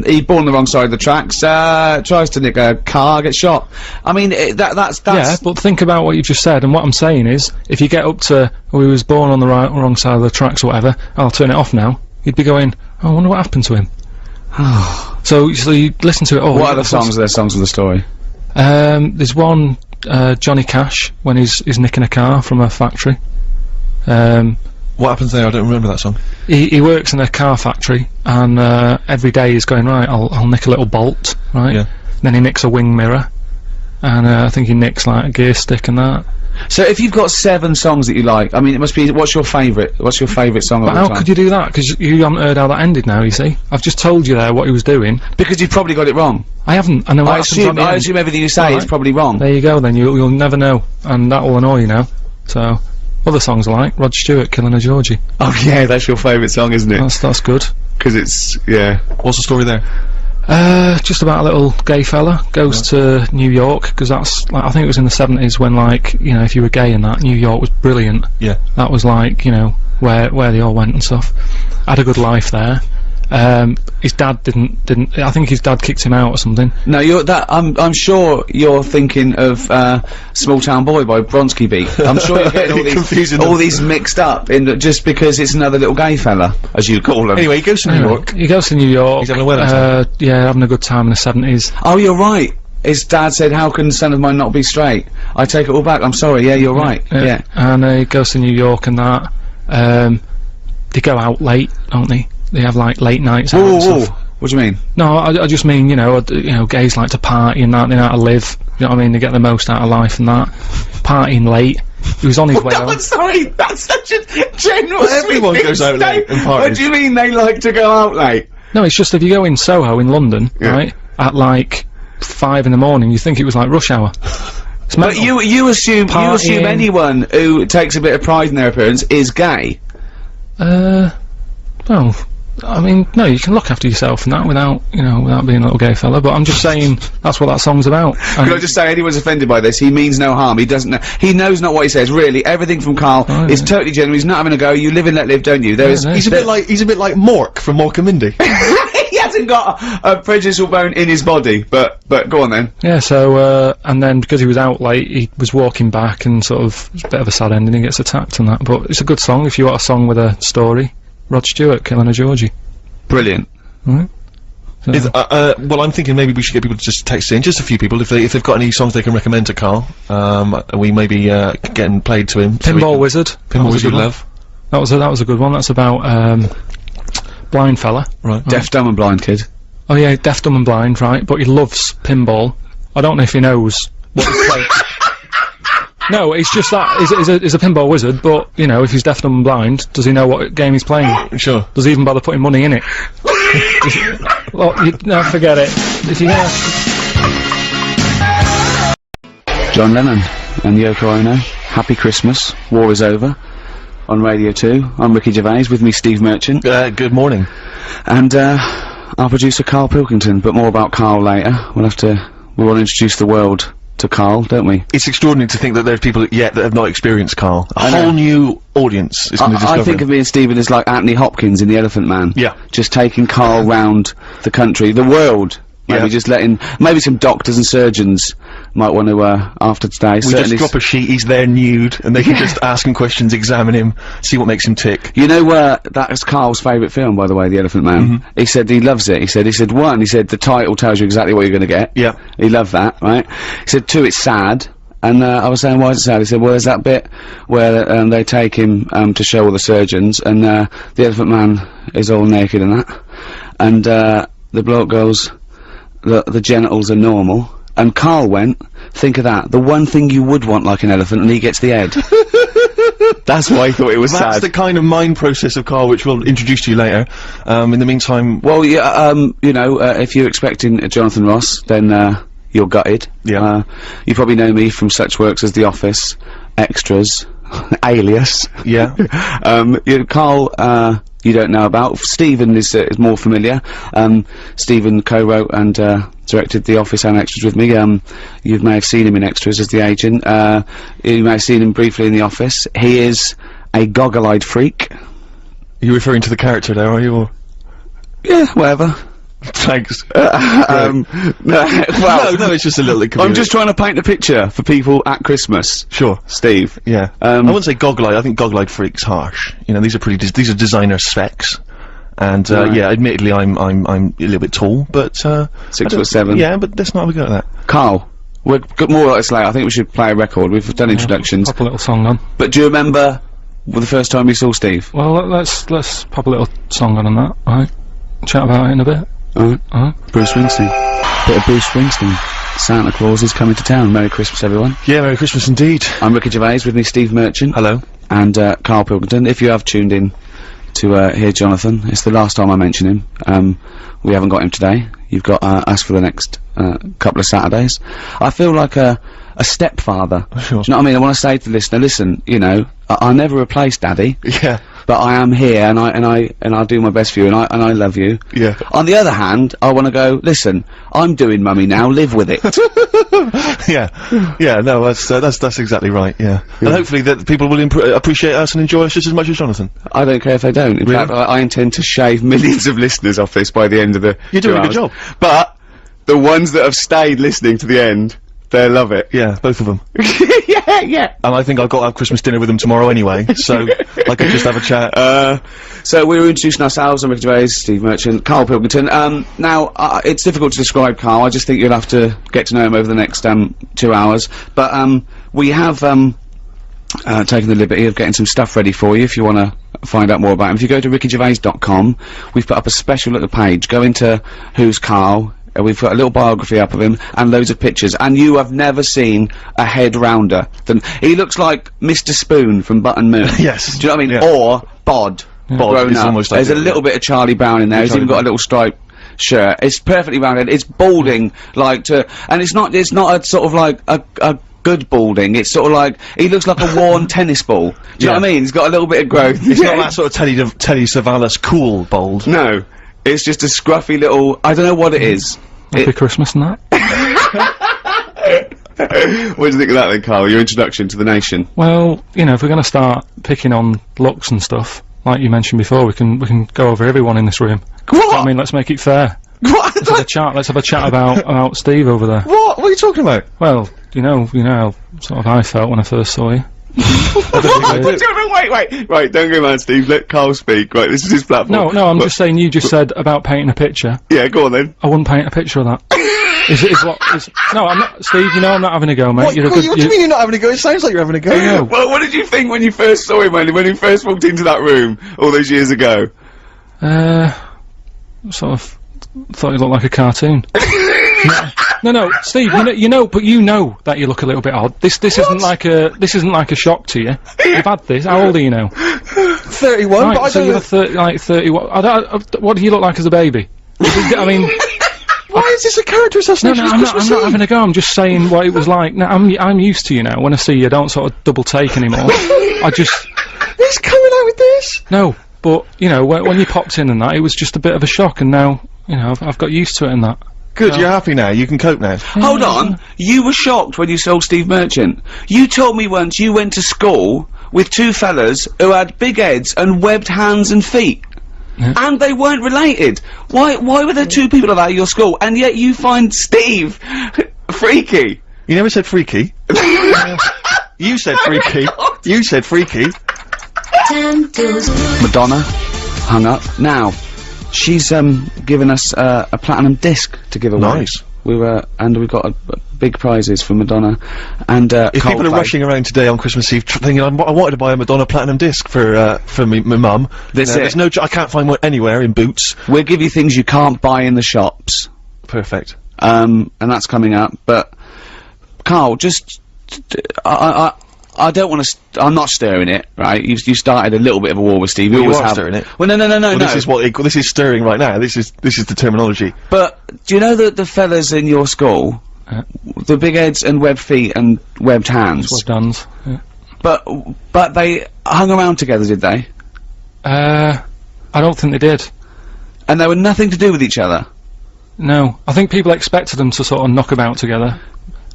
he born on the wrong side of the tracks, tries to nick a car, gets shot. I mean, that's... Yeah, but think about what you just said, and what I'm saying is, if you get up to, he was born on the wrong side of the tracks or whatever, I'll turn it off now, you'd be going, oh, I wonder what happened to him. So you listen to it all. What other songs are there songs with the story? There's one, Johnny Cash, when he's nicking a car from a factory. What happens there? I don't remember that song. He works in a car factory, and every day he's going, right, I'll nick a little bolt, right? Yeah. Then he nicks a wing mirror, and I think he nicks like a gear stick and that. So if you've got 7 songs that you like, I mean, it must be, what's your favourite? What's your favourite song of But all how time? could you do that? Because you haven't heard how that ended now, you see. I've just told you there what he was doing. Because you've probably got it wrong. I haven't. I know what happens I assume everything you say is Alright. probably wrong. There you go then, you'll never know. And that will annoy you now. So, other songs I like, Rod Stewart, Killing a Georgie. Oh yeah, that's your favourite song, isn't it? That's good. Because it's, yeah. What's the story there? Just about a little gay fella goes to New York, because that's, like, I think it was in the 70s when, like, you know, if you were gay and that, New York was brilliant. Yeah. That was like, you know, where they all went and stuff. Had a good life there. His dad didn't, I think his dad kicked him out or something. No, I'm sure you're thinking of, Small Town Boy by Bronski Beat. I'm sure you're getting all these mixed up just because it's another little gay fella, as you call him. Anyway, he goes to New York. He goes to New York. He's having a wedding time. Yeah, having a good time in the 70s. Oh, you're right. His dad said, how can a son of mine not be straight? I take it all back. I'm sorry. Yeah, you're right. Yeah. And he goes to New York and that. They go out late, don't they? They have, like, late nights out and stuff. What do you mean? No, I just mean, you know, gays like to party and that, they know how to live, you know what I mean, they get the most out of life and that. Partying late. He was on his way home. Sorry, that's such a general Everyone goes out late and parties. What do you mean they like to go out late? No, it's just if you go in Soho in London, right, at like 5 in the morning, you think it was like rush hour. It's But you assume Partying. anyone who takes a bit of pride in their appearance is gay. Well, I mean, no, you can look after yourself and that without, you know, without being a little gay fella, but I'm just saying that's what that song's about. And Can I just say, anyone's offended by this, he means no harm, he doesn't know, he knows not what he says, really, everything from Karl is totally genuine, he's not having a go, you live and let live, don't you? He's He's a bit like Mork from Mork and Mindy. He hasn't got a prejudicial bone in his body, but go on then. Yeah, so, and then because he was out late, he was walking back and sort of, it's a bit of a sad ending, he gets attacked and that, but it's a good song if you want a song with a story. Rod Stewart, Killing a Georgie. Brilliant. Right? So, Well, I'm thinking maybe we should get people to just text in, just a few people, if they've got any songs they can recommend to Karl. We may be getting played to him. Pinball Wizard. Pinball Wizard, love. That was a good one. That's about blind fella. Right. Deaf, dumb and blind kid. Oh yeah, deaf, dumb and blind, right? But he loves pinball. I don't know if he knows what he's playing. No, it's just that he's a pinball wizard, but you know, if he's deaf, dumb and blind, does he know what game he's playing? Sure. Does he even bother putting money in it? Well, no, forget it. If you're gonna John Lennon and Yoko Ono, Happy Christmas, War is Over, on Radio 2. I'm Ricky Gervais, with me Steve Merchant. Good morning. And, our producer Karl Pilkington, but more about Karl later. We want to introduce the world to Karl, don't we? It's extraordinary to think that there's people yet that have not experienced Karl. A I know. whole new audience is going to discover I think him. of me and Stephen as like Anthony Hopkins in The Elephant Man. Yeah. Just taking Karl round the country, the world. Maybe Yeah. just maybe some doctors and surgeons might want to, after today. We certainly just drop a sheet, he's there nude, and they can just ask him questions, examine him, see what makes him tick. You know, that's Karl's favourite film, by the way, The Elephant Man. He said he loves it. He said, the title tells you exactly what you're gonna get. Yeah. He loved that, right? He said, 2, it's sad. And, I was saying, why is it sad? He said, well, there's that bit where, they take him, to show all the surgeons, and, the Elephant Man is all naked and that. And, the bloke goes, the genitals are normal. And Karl went, think of that, the one thing you would want like an elephant, and he gets the head. That's why I thought it was That's sad. the kind of mind process of Karl which we'll introduce to you later. In the meantime... Well, yeah, you know, if you're expecting Jonathan Ross, then, you're gutted. Yeah. You probably know me from such works as The Office, Extras, Alias. Yeah. Karl, you don't know about. Stephen is more familiar. Stephen co-wrote and, directed The Office and Extras with me. You may have seen him in Extras as the agent. You may have seen him briefly in The Office. He is a goggle-eyed freak. Are you referring to the character there, are you? Or? Yeah, whatever. Thanks. No, well, no, it's just a little... I'm just trying to paint a picture for people at Christmas. Sure. Steve. Yeah. I wouldn't say goggle-eyed, I think goggle-eyed freak's harsh. You know, these are these are designer specs. And, Right. yeah, admittedly I'm a little bit tall, but, 6'7". Yeah, but let's not have a go at that. Karl, we'll get more like this later. I think we should play a record. We've done introductions. pop a little song on. But do you remember the first time you saw Steve? Well, let's pop a little song on that, right? Chat about it in a bit. Alright. Bruce Springsteen. Bit of Bruce Springsteen. Santa Claus is coming to town. Merry Christmas, everyone. Yeah, Merry Christmas indeed. I'm Ricky Gervais, with me Steve Merchant. Hello. And, Karl Pilkington. If you have tuned in to, hear Jonathan, it's the last time I mention him. We haven't got him today. You've got, us for the next, couple of Saturdays. I feel like a stepfather. Sure. Do you know what I mean? I want to say to the listener, listen, you know, I never replace Daddy. Yeah. But I am here, and I'll do my best for you, and I love you. Yeah. On the other hand, I want to go, listen, I'm doing Mummy now, live with it. Yeah. Yeah, no, that's exactly right, yeah. And hopefully that people will appreciate us and enjoy us just as much as Jonathan. I don't care if they don't. In fact, I intend to shave millions of listeners off this by the end of the You're doing a good job. But, the ones that have stayed listening to the end, they love it. Yeah, both of them. Yeah. And I think I've got to have Christmas dinner with them tomorrow anyway, so I could just have a chat. So we were introducing ourselves. I'm Ricky Gervais, Steve Merchant, Karl Pilkington. Now, it's difficult to describe Karl. I just think you'll have to get to know him over the next, 2 hours. But, we have, taken the liberty of getting some stuff ready for you if you want to find out more about him. If you go to rickygervais.com, we've put up a special little page. Go into Who's Karl. We've got a little biography up of him, and loads of pictures, and you have never seen a head rounder than— he looks like Mr. Spoon from Button Moon. Yes. Do you know what I mean? Yeah. Or Bod. Bod is up. almost like There's a little bit of Charlie Brown in there. He's even got a little striped shirt. It's perfectly rounded. It's balding, like, and it's not a sort of like a good balding. It's sort of like, he looks like a worn tennis ball. Do you know what I mean? He's got a little bit of growth. It's not that sort of Telly Savalas cool bald. No. It's just a scruffy little— I don't know what it is. Happy Christmas and that. What do you think of that then, Karl? Your introduction to the nation? Well, you know, if we're gonna start picking on looks and stuff, like you mentioned before, we can go over everyone in this room. What? I mean, let's make it fair. What? Let's have a chat about Steve over there. What are you talking about? Well, you know how sort of I felt when I first saw you. Wait, right, don't go mad, Steve. Let Karl speak. Right, this is his platform. No, I'm just saying, you just said about painting a picture. Yeah, go on then. I wouldn't paint a picture of that. No, I'm not, Steve, you know I'm not having a go, mate. What do you mean you're not having a go? It sounds like you're having a go. No. Well, what did you think when you first saw him, when he first walked into that room all those years ago? Sort of thought he looked like a cartoon. No, Steve, you know but you know that you look a little bit odd. This isn't like a shock to you. You've had this. How old are you now? 31, Right, but I so don't you're 30. What do you look like as a baby? I mean, why is this a character assassination? I'm not having a go. I'm just saying what it was like. Now, I'm used to you now. When I see you, I don't sort of double take anymore. I just— He's coming out with this. No, but you know, when you popped in and that, it was just a bit of a shock, and now, you know, I've got used to it and that. Good, you're happy now. You can cope now. Hold on. You were shocked when you saw Steve Merchant. You told me once you went to school with two fellas who had big heads and webbed hands and feet. Yeah. And they weren't related. Why were there two people like that at your school, and yet you find Steve freaky? You never said freaky. You said freaky. You said freaky. Madonna hung up. Now, she's given us a platinum disc to give away. Nice. We got big prizes for Madonna, and if people are Coldplay. rushing around today on Christmas Eve thinking I wanted to buy a Madonna platinum disc for my mum, there's no I can't find one anywhere in Boots. We'll give you things you can't buy in the shops. Perfect. And that's coming up. But Karl, just I don't want to. I'm not stirring it, right? You started a little bit of a war with Steve. Well, you always are have. stirring it. Well, no. This is stirring right now. This is the terminology. But do you know that the fellas in your school, the big heads and webbed feet and webbed hands? Webbed hands. Yeah. But they hung around together, did they? I don't think they did. And they were nothing to do with each other. No, I think people expected them to sort of knock about together.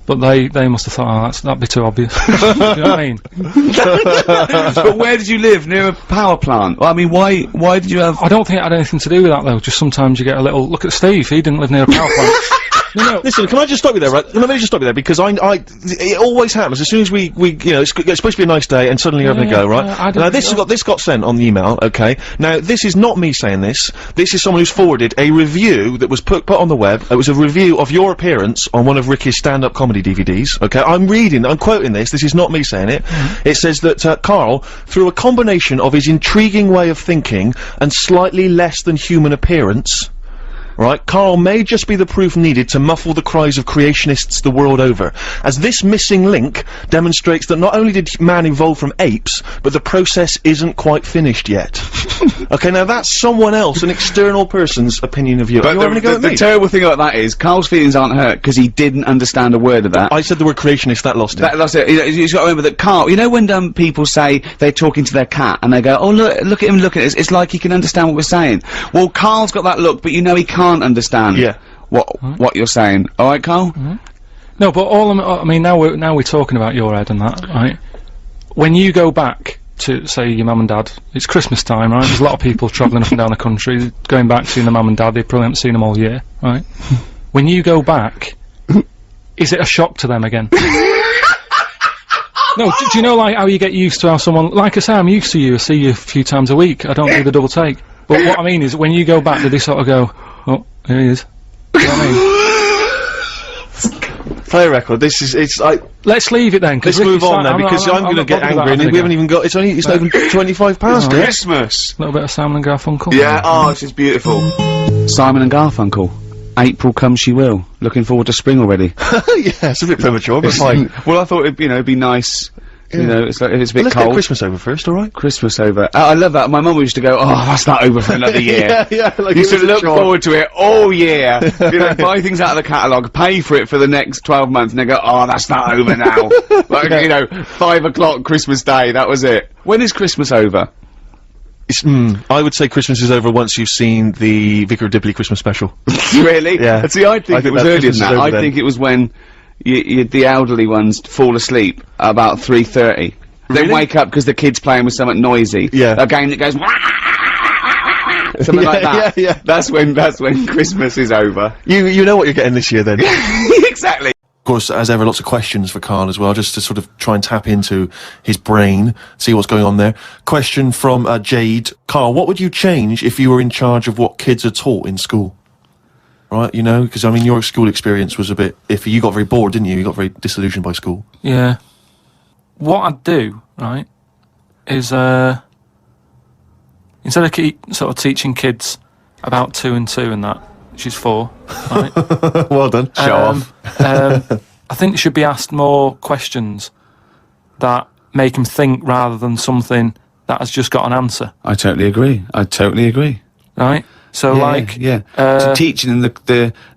But they must have thought, oh, that'd be too obvious. Do you know what I mean? But where did you live? Near a power plant? Well, I mean, why did you have— I don't think it had anything to do with that, though. Just sometimes you get a little— look at Steve, he didn't live near a power plant. No, listen, can I just stop you there, right? Let me just stop you there, because it always happens, as soon as we, you know, it's supposed to be a nice day, and suddenly you're having a go, right? Now, this got sent on the email, okay? Now, this is not me saying this is someone who's forwarded a review that was put on the web. It was a review of your appearance on one of Ricky's stand-up comedy DVDs, okay? I'm quoting this is not me saying it. It says that, Karl, through a combination of his intriguing way of thinking and slightly less than human appearance, right, Karl may just be the proof needed to muffle the cries of creationists the world over, as this missing link demonstrates that not only did man evolve from apes, but the process isn't quite finished yet. Okay, now that's someone else, an external person's opinion of you. Are you having a go at me? The terrible thing about that is, Karl's feelings aren't hurt because he didn't understand a word of that. I said the word creationist, that lost him. That's it. You've got to remember that Karl, you know when people say they're talking to their cat and they go, oh look at him, look at it, it's like he can understand what we're saying. Well, Karl's got that look, but you know he can't understand what you're saying. Alright, Karl? No, but I mean, now we're talking about your head and that, right? When you go back to, say, your mum and dad, it's Christmas time, right? There's a lot of people travelling up and down the country, going back, seeing their mum and dad, they probably haven't seen them all year, right? When you go back, is it a shock to them again? No, do you know, like, how you get used to how someone, like I say, I'm used to you, I see you a few times a week, I don't do the double take. But what I mean is, when you go back, do they sort of go, oh, here he is? Do you know what I mean? Play a record, it's like... Let's leave it then, Let's move on then, because I'm gonna get angry, and we haven't even got, it's not even 25 past yet. Christmas! A little bit of Simon and Garfunkel. Yeah, oh, this is beautiful. Simon and Garfunkel. April comes she will. Looking forward to spring already. Yeah, it's a bit premature, but fine. Well, I thought it'd, you know, be nice. You know, it's like, if it's a bit Let's cold. get Christmas over first, alright? Christmas over. I love that. My mum used to go, oh, that's not over for another year. yeah, like Used to look forward to it all year. You know, buy things out of the catalogue, pay for it for the next 12 months, and they go, oh, that's not over now. Like, you know, 5 o'clock Christmas Day, that was it. When is Christmas over? It's, I would say Christmas is over once you've seen the Vicar of Dibley Christmas special. Really? Yeah. See, I think it was earlier than that. I then. think it was when the elderly ones fall asleep about 3:30. They wake up because the kid's playing with something noisy. Yeah. A game that goes something like that. Yeah. That's when Christmas is over. You know what you're getting this year then. Exactly. Of course, as ever, lots of questions for Karl as well, just to sort of try and tap into his brain, see what's going on there. Question from Jade. Karl, what would you change if you were in charge of what kids are taught in school? Right, you know, because I mean, your school experience was a bit iffy. You got very bored, didn't you? You got very disillusioned by school. Yeah. What I'd do, right, is instead of sort of teaching kids about 2 and 2 and that, she's 4, right? Well done. Show off. I think they should be asked more questions that make them think rather than something that has just got an answer. I totally agree. Right? So, so teaching them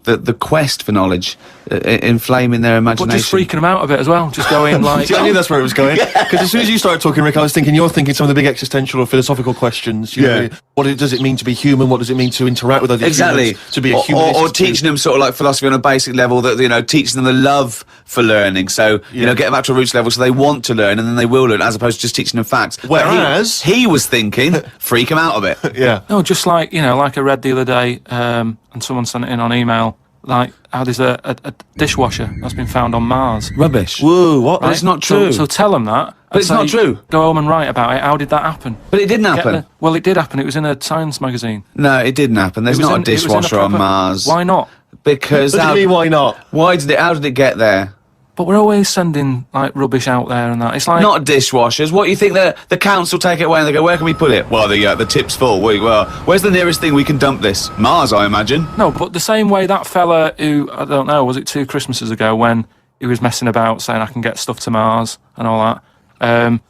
the quest for knowledge, inflaming their imagination. But just freaking them out a bit as well, just going like... See, I knew that's where it was going. Because as soon as you started talking, Rick, I was thinking, you're thinking some of the big existential or philosophical questions. You know, what does it mean to be human? What does it mean to interact with other humans? To be a humanist? Or teaching them sort of like philosophy on a basic level, that, you know, teaching them the love for learning. So, you know, get them up to a roots level so they want to learn and then they will learn, as opposed to just teaching them facts. Whereas... He was thinking, freak them out a bit. Yeah. No, just like, you know, like I read the other day, and someone sent it in on email, like how there's a dishwasher that's been found on Mars. Rubbish. Whoa, what? Right? That's not true. So tell them that. But it's not true. Go home and write about it. How did that happen? But it didn't happen. Well, it did happen. It was in a science magazine. No, it didn't happen. There's not a dishwasher on Mars. Why not? Because... What do you mean, why not? How did it get there? But we're always sending, like, rubbish out there and that. It's like... Not dishwashers. What, you think the council take it away and they go, where can we put it? Well, the tip's full. Well, where's the nearest thing we can dump this? Mars, I imagine. No, but the same way that fella who, I don't know, was it 2 Christmases ago, when he was messing about saying I can get stuff to Mars and all that,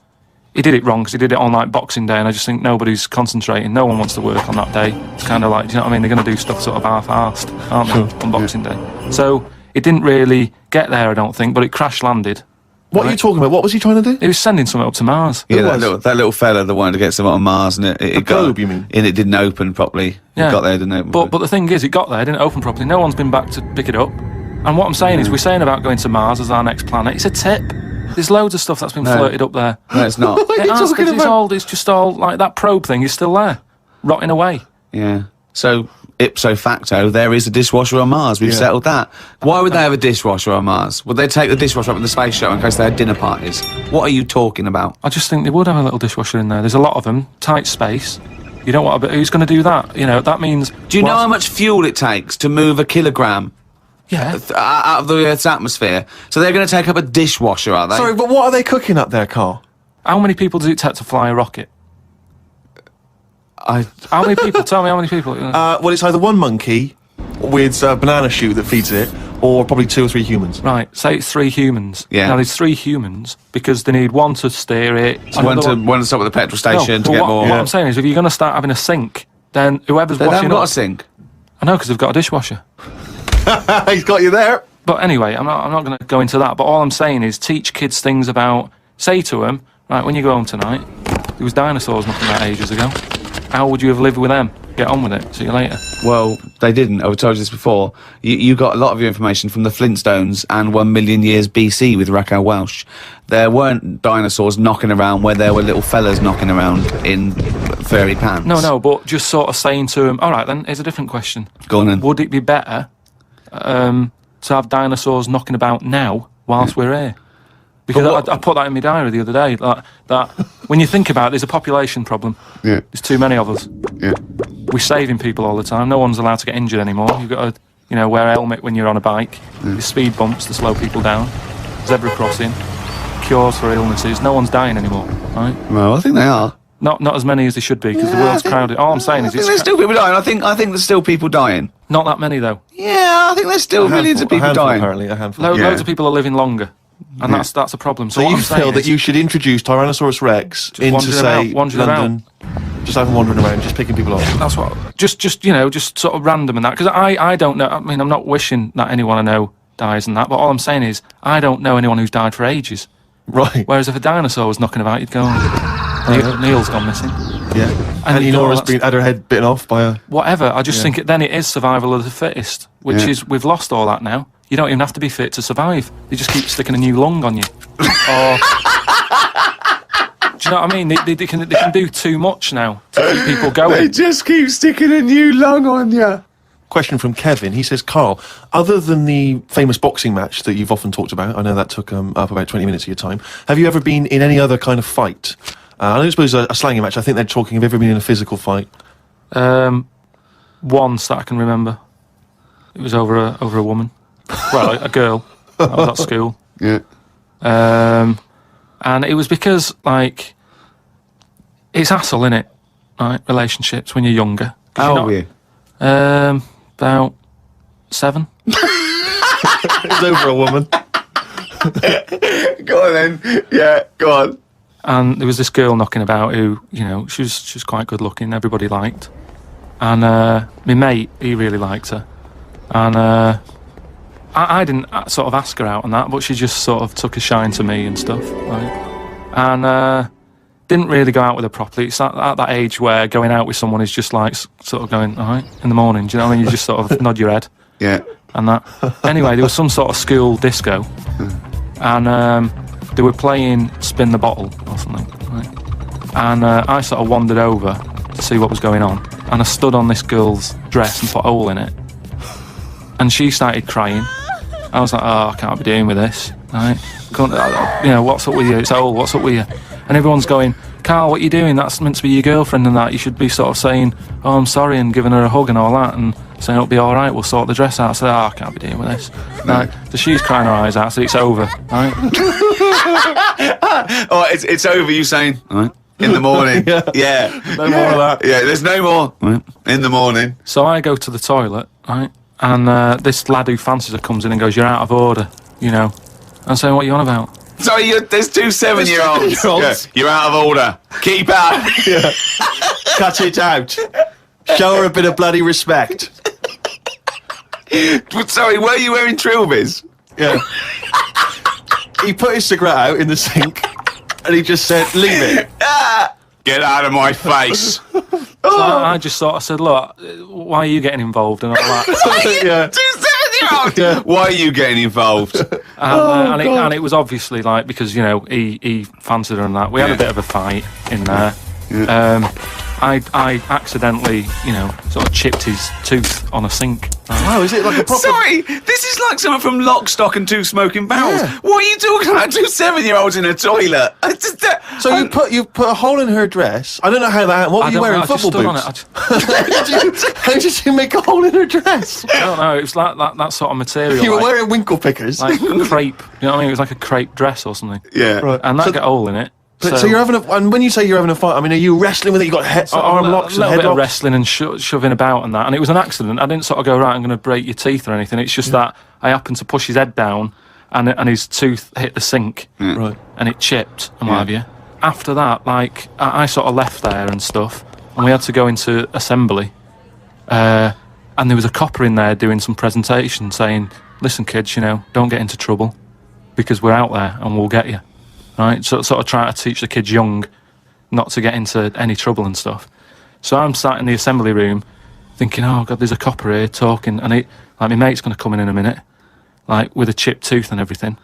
he did it wrong, because he did it on, like, Boxing Day, and I just think nobody's concentrating. No one wants to work on that day. It's kind of like, do you know what I mean? They're going to do stuff sort of half-arsed, aren't they, on Boxing Day? So... it didn't really get there, I don't think, but it crash-landed. What are you talking about? What was he trying to do? He was sending something up to Mars. Yeah, that little fella that wanted to get something on Mars, and it got... globe, you mean? And it didn't open properly. Yeah. It got there, didn't open. But the thing is, it got there, didn't open properly. No one's been back to pick it up. And what I'm saying is, we're saying about going to Mars as our next planet. It's a tip. There's loads of stuff that's been flirted up there. No, it's not. It's just all, like, that probe thing is still there, rotting away. Yeah. So... ipso facto, there is a dishwasher on Mars. We've settled that. Why would they have a dishwasher on Mars? Would they take the dishwasher up in the space shuttle in case they had dinner parties? What are you talking about? I just think they would have a little dishwasher in there. There's a lot of them, tight space. You don't want who's going to do that? You know, that means... Do you know how much fuel it takes to move a kilogram out of the Earth's atmosphere? So they're going to take up a dishwasher, are they? Sorry, but what are they cooking up there, Karl? How many people does it take to fly a rocket? How many people? Tell me how many people. Well, it's either one monkey, with a banana shoot that feeds it, or probably 2 or 3 humans. Right, say it's 3 humans. Yeah. Now there's 3 humans because they need one to steer it. One to stop at the petrol station to get more. What I'm saying is, if you're going to start having a sink, then whoever's They washing haven't got up. a sink. I know, because they've got a dishwasher. He's got you there. But anyway, I'm not going to go into that. But all I'm saying is, teach kids things about. Say to them, right, when you go home tonight, there was dinosaurs knocking about ages ago. How would you have lived with them? Get on with it. See you later. Well, they didn't. I've told you this before. You got a lot of your information from the Flintstones and 1 million years BC with Raquel Welch. There weren't dinosaurs knocking around where there were little fellas knocking around in furry pants. No, but just sort of saying to them, all right, then, here's a different question. Go on then. Would it be better to have dinosaurs knocking about now whilst we're here? Because I put that in my diary the other day, that when you think about it, there's a population problem. Yeah. There's too many of us. Yeah. We're saving people all the time. No one's allowed to get injured anymore. You've got to, wear a helmet when you're on a bike. There's speed bumps to slow people down. Zebra crossing. Cures for illnesses. No one's dying anymore, right? Well, I think they are. Not as many as they should be, because the world's crowded. All I'm saying is there's still people dying. I think there's still people dying. not that many, though. Yeah, I think there's still millions of people dying. Apparently, a handful. Loads of people are living longer. And that's a problem. So what you I'm saying feel that is, you should introduce Tyrannosaurus Rex into, say, wandering London, just have them wandering around, just picking people off. That's what. Just sort of random and that. Because I don't know. I mean, I'm not wishing that anyone I know dies and that. But all I'm saying is, I don't know anyone who's died for ages. Right. Whereas if a dinosaur was knocking about, you'd go, Neil's gone missing. Yeah. And Enora's had her head bitten off by a... Whatever. I just think then it is survival of the fittest, which is, we've lost all that now. You don't even have to be fit to survive. They just keep sticking a new lung on you. Or... Do you know what I mean? They can do too much now to keep people going. They just keep sticking a new lung on you. Question from Kevin. He says, Karl, other than the famous boxing match that you've often talked about, I know that took up about 20 minutes of your time, have you ever been in any other kind of fight? I don't suppose a slangy match. I think they're talking, have you ever been in a physical fight? Once that I can remember. It was over a woman. Well, a girl. I was at school. Yeah. And it was because, like, it's hassle, innit? Right? Relationships when you're younger. How old were you? About 7. It was over a woman. Go on then. Yeah, go on. And there was this girl knocking about who, she was quite good looking, everybody liked. And my mate, he really liked her. And I didn't sort of ask her out and that, but she just sort of took a shine to me and stuff. Right? And didn't really go out with her properly. It's at that age where going out with someone is just like sort of going, all right, in the morning, do you know what I mean? You just sort of nod your head. Yeah. And that. Anyway, there was some sort of school disco. And they were playing Spin the Bottle or something. Right? And I sort of wandered over to see what was going on. And I stood on this girl's dress and put a hole in it. And she started crying. I was like, I can't be doing with this. Right? What's up with you? It's old, what's up with you? And everyone's going, Karl, what are you doing? That's meant to be your girlfriend and that. You should be sort of saying, oh, I'm sorry, and giving her a hug and all that, and saying it'll be all right, we'll sort the dress out. I said, I can't be dealing with this. Right? So she's crying her eyes out, so it's over. Right? Oh, it's over, you saying, all right, in the morning. Yeah. No more of that. Yeah, there's no more. Right. In the morning. So I go to the toilet, right? And this lad who fancies her comes in and goes, you're out of order, I'm saying, what are you on about? Sorry, there's 2 7-year-olds. Yeah, you're out of order. Keep out. Yeah. Cut it out. Show her a bit of bloody respect. Sorry, were you wearing trilbies? Yeah. He put his cigarette out in the sink and he just said, leave it. Get out of my face. So I just sort of said, look, why are you getting involved and all that? Yeah. 2 7-year-olds. Yeah. Why are you getting involved? And it was obviously like, because, he fancied her and that. We had a bit of a fight in there. Yeah. I accidentally, sort of chipped his tooth on a sink. Wow, is it like a proper... Sorry, this is like someone from Lock, Stock and 2 Smoking Barrels. Yeah. What are you talking about? 2 7-year-olds in a toilet. So you put a hole in her dress. I don't know how that... What were you wearing? Football boots? How did you make a hole in her dress? I don't know. It was like that sort of material. You were wearing winkle pickers. Like crepe. You know what I mean? It was like a crepe dress or something. Yeah. Right. And that got a hole in it. But so you're having and when you say you're having a fight, I mean, are you wrestling with it? You got arm locks and a little head bit of locks? wrestling and shoving about and that, and it was an accident. I didn't sort of go, right, I'm going to break your teeth or anything. It's just that I happened to push his head down, and his tooth hit the sink, Right. and it chipped and what have you. After that, like, I sort of left there and stuff, and we had to go into assembly, and there was a copper in there doing some presentation saying, listen kids, you know, don't get into trouble, because we're out there and we'll get you. Right, so sort of trying to teach the kids young not to get into any trouble and stuff. So I'm sat in the assembly room thinking, oh God, there's a copper here talking, and my mate's going to come in a minute, like with a chipped tooth and everything.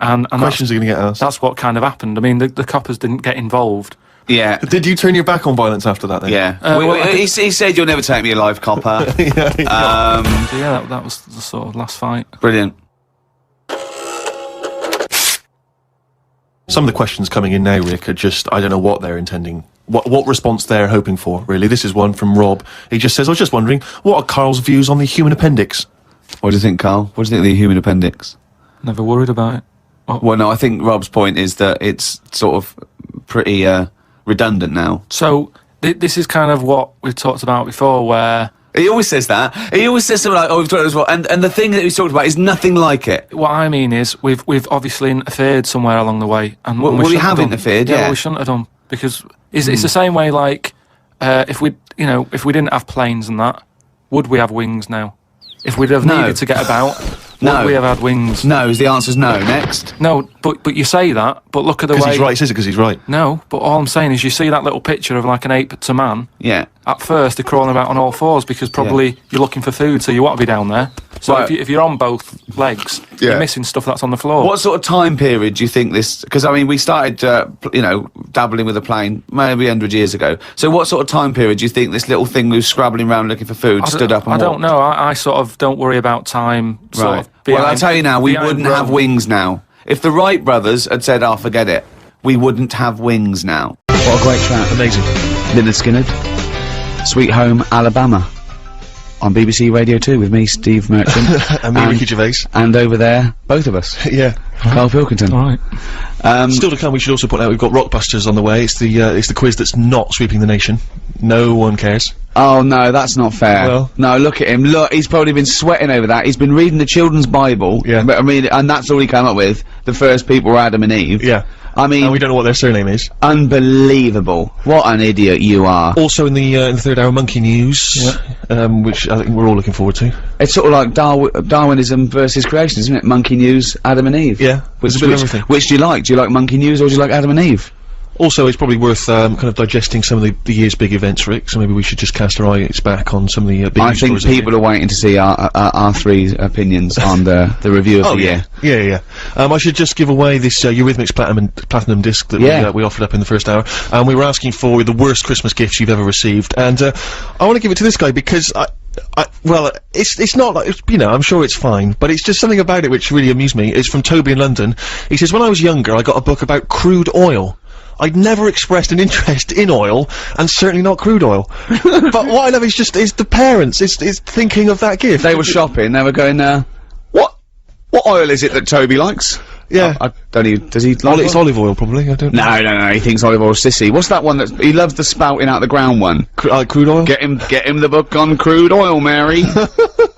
And Questions are going to get asked. That's what kind of happened. I mean, the coppers didn't get involved. Yeah. Did you turn your back on violence after that then? Yeah. He said, you'll never take me alive, copper. So yeah, that was the sort of last fight. Brilliant. Some of the questions coming in now, Rick, are just, I don't know what they're intending, what response they're hoping for, really. This is one from Rob. He just says, I was just wondering, what are Karl's views on the human appendix? What do you think, Karl? What do you think of the human appendix? Never worried about it. Well, no, I think Rob's point is that it's sort of pretty redundant now. So this is kind of what we've talked about before, where... He always says that. He always says something like, "Oh, we've talked about it as well," and the thing that he's talked about is nothing like it. What I mean is, we've obviously interfered somewhere along the way, and Well, we have interfered, yeah. we shouldn't have done, because it's the same way. Like, if we didn't have planes and that, would we have wings now? If we'd have needed to get about, would we have had wings? No, the answer's no. Next. No, but you say that, but look at the way... Because he's right, he says it because he's right. No, but all I'm saying is, you see that little picture of like an ape to man? Yeah. At first, they're crawling about on all fours because probably you're looking for food, so you want to be down there. So Right. if you're on both legs, you're missing stuff that's on the floor. What sort of time period do you think this... Because, I mean, we started, dabbling with a plane maybe 100 years ago. So what sort of time period do you think this little thing who's scrabbling around looking for food stood up and I walked? don't know. I sort of don't worry about time. Sort Right. of Well, I'll tell you now, we behind wouldn't Rome. have wings now. If the Wright brothers had said, oh, forget it, we wouldn't have wings now. What a great track. Amazing. Lynyrd Skynyrd. Sweet Home Alabama. On BBC Radio 2 with me, Steve Merchant. And me, Ricky Gervais. And over there, both of us. Yeah. Carl Pilkington. All right. Still to come, we should also point out we've got Rockbusters on the way. It's the quiz that's not sweeping the nation. No one cares. Oh no, that's not fair. Well. No, look at him. Look, he's probably been sweating over that. He's been reading the children's Bible. Yeah. But, I mean, and that's all he came up with. The first people were Adam and Eve. Yeah. I mean, And we don't know what their surname is. unbelievable. What an idiot you are. Also in the third hour, Monkey News, which I think we're all looking forward to. It's sort of like Darwinism versus creation, isn't it? Monkey News, Adam and Eve. Yeah, there's a bit of everything. Which do you like? Do you like Monkey News or do you like Adam and Eve? Also, it's probably worth kind of digesting some of the year's big events, Rick. So maybe we should just cast our eyes back on some of the big I news think stories of the people year. are waiting to see our three opinions on the review of the year. Yeah. I should just give away this Eurythmics platinum disc that we offered up in the first hour. And we were asking for the worst Christmas gifts you've ever received. And I want to give it to this guy because well, it's not like, I'm sure it's fine, but it's just something about it which really amused me. It's from Toby in London. He says, when I was younger, I got a book about crude oil. I'd never expressed an interest in oil, and certainly not crude oil. But what I love is the parents, is thinking of that gift. They were shopping, they were going, what oil is it that Toby likes? Yeah. I don't even, does he like It's olive oil, probably, I don't know. No, he thinks olive oil's sissy. What's that one he loves the spouting out the ground one? Crude oil? Get him the book on crude oil, Mary.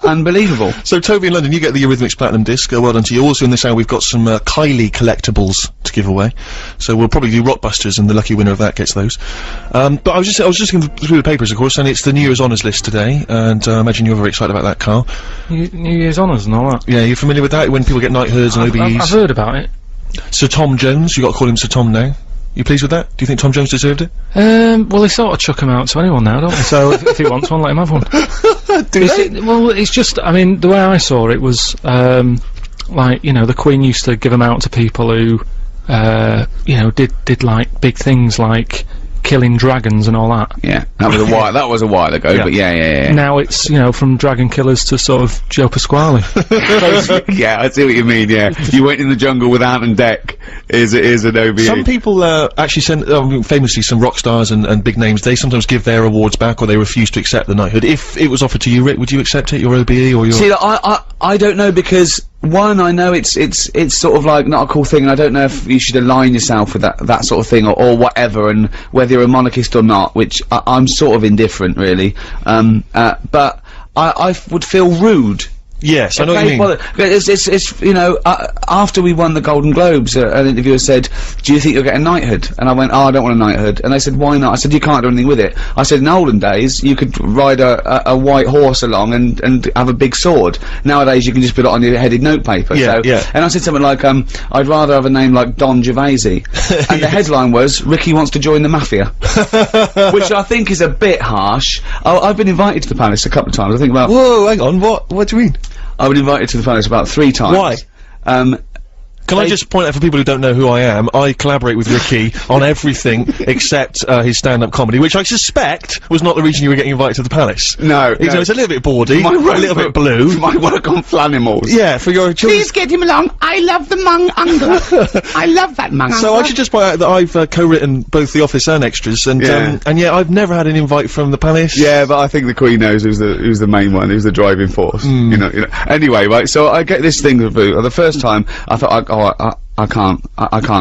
Unbelievable. So, Toby in London, you get the Eurythmics Platinum disc, well done to you. Also in this hour, we've got some Kylie collectibles to give away. So we'll probably do Rockbusters, and the lucky winner of that gets those. But I was just going through the papers, of course, and it's the New Year's Honours list today, and I imagine you're very excited about that, Karl. New Year's Honours and all that. Yeah, you're familiar with that, when people get knighthoods and OBEs? I've heard about it. Sir Tom Jones, you got to call him Sir Tom now. You pleased with that? Do you think Tom Jones deserved it? Well, they sort of chuck him out to anyone now, don't they? So if he wants one, let him have one. Well, it's just, I mean, the way I saw it was, like, the Queen used to give them out to people who, did like big things like killing dragons and all that. Yeah, that was a while ago, but yeah. Now it's, from dragon killers to sort of Joe Pasquale. Yeah, I see what you mean, yeah. You went in the jungle with Ant and Dec, is an OBE. Some people, actually send, famously some rock stars and big names, they sometimes give their awards back, or they refuse to accept the knighthood. If it was offered to you, Rick, would you accept it, your OBE, or your... See, I don't know, because one, I know it's sort of like not a cool thing, and I don't know if you should align yourself with that sort of thing or whatever, and whether you're a monarchist or not, which I'm sort of indifferent really. But I would feel rude. Yes, I know what you mean. It's you know, after we won the Golden Globes, an interviewer said, "Do you think you'll get a knighthood?" And I went, "Oh, I don't want a knighthood." And they said, "Why not?" I said, "You can't do anything with it." I said, "In olden days, you could ride a white horse along and have a big sword. Nowadays, you can just put it on your headed notepaper." Yeah, so, And I said something like, "I'd rather have a name like Don Gervasi." And the headline was, "Ricky wants to join the mafia," which I think is a bit harsh. I've been invited to the palace a couple of times. I think about. Whoa, hang on. What do you mean? I've been invited to the palace about 3 times. Why? Can I just point out for people who don't know who I am, I collaborate with Ricky on everything except his stand-up comedy, which I suspect was not the reason you were getting invited to the palace. No. It's a little bit bawdy, a little bit blue. My work on Flanimals. Yeah, for your children. Please get him along. I love the mung angler. I love that mung So I should just point out that I've co-written both The Office and Extras, and yeah, I've never had an invite from the palace. Yeah, but I think the Queen knows who's the main one, who's the driving force. You know. Anyway, right, so I get this thing through. The first time, I thought, I can't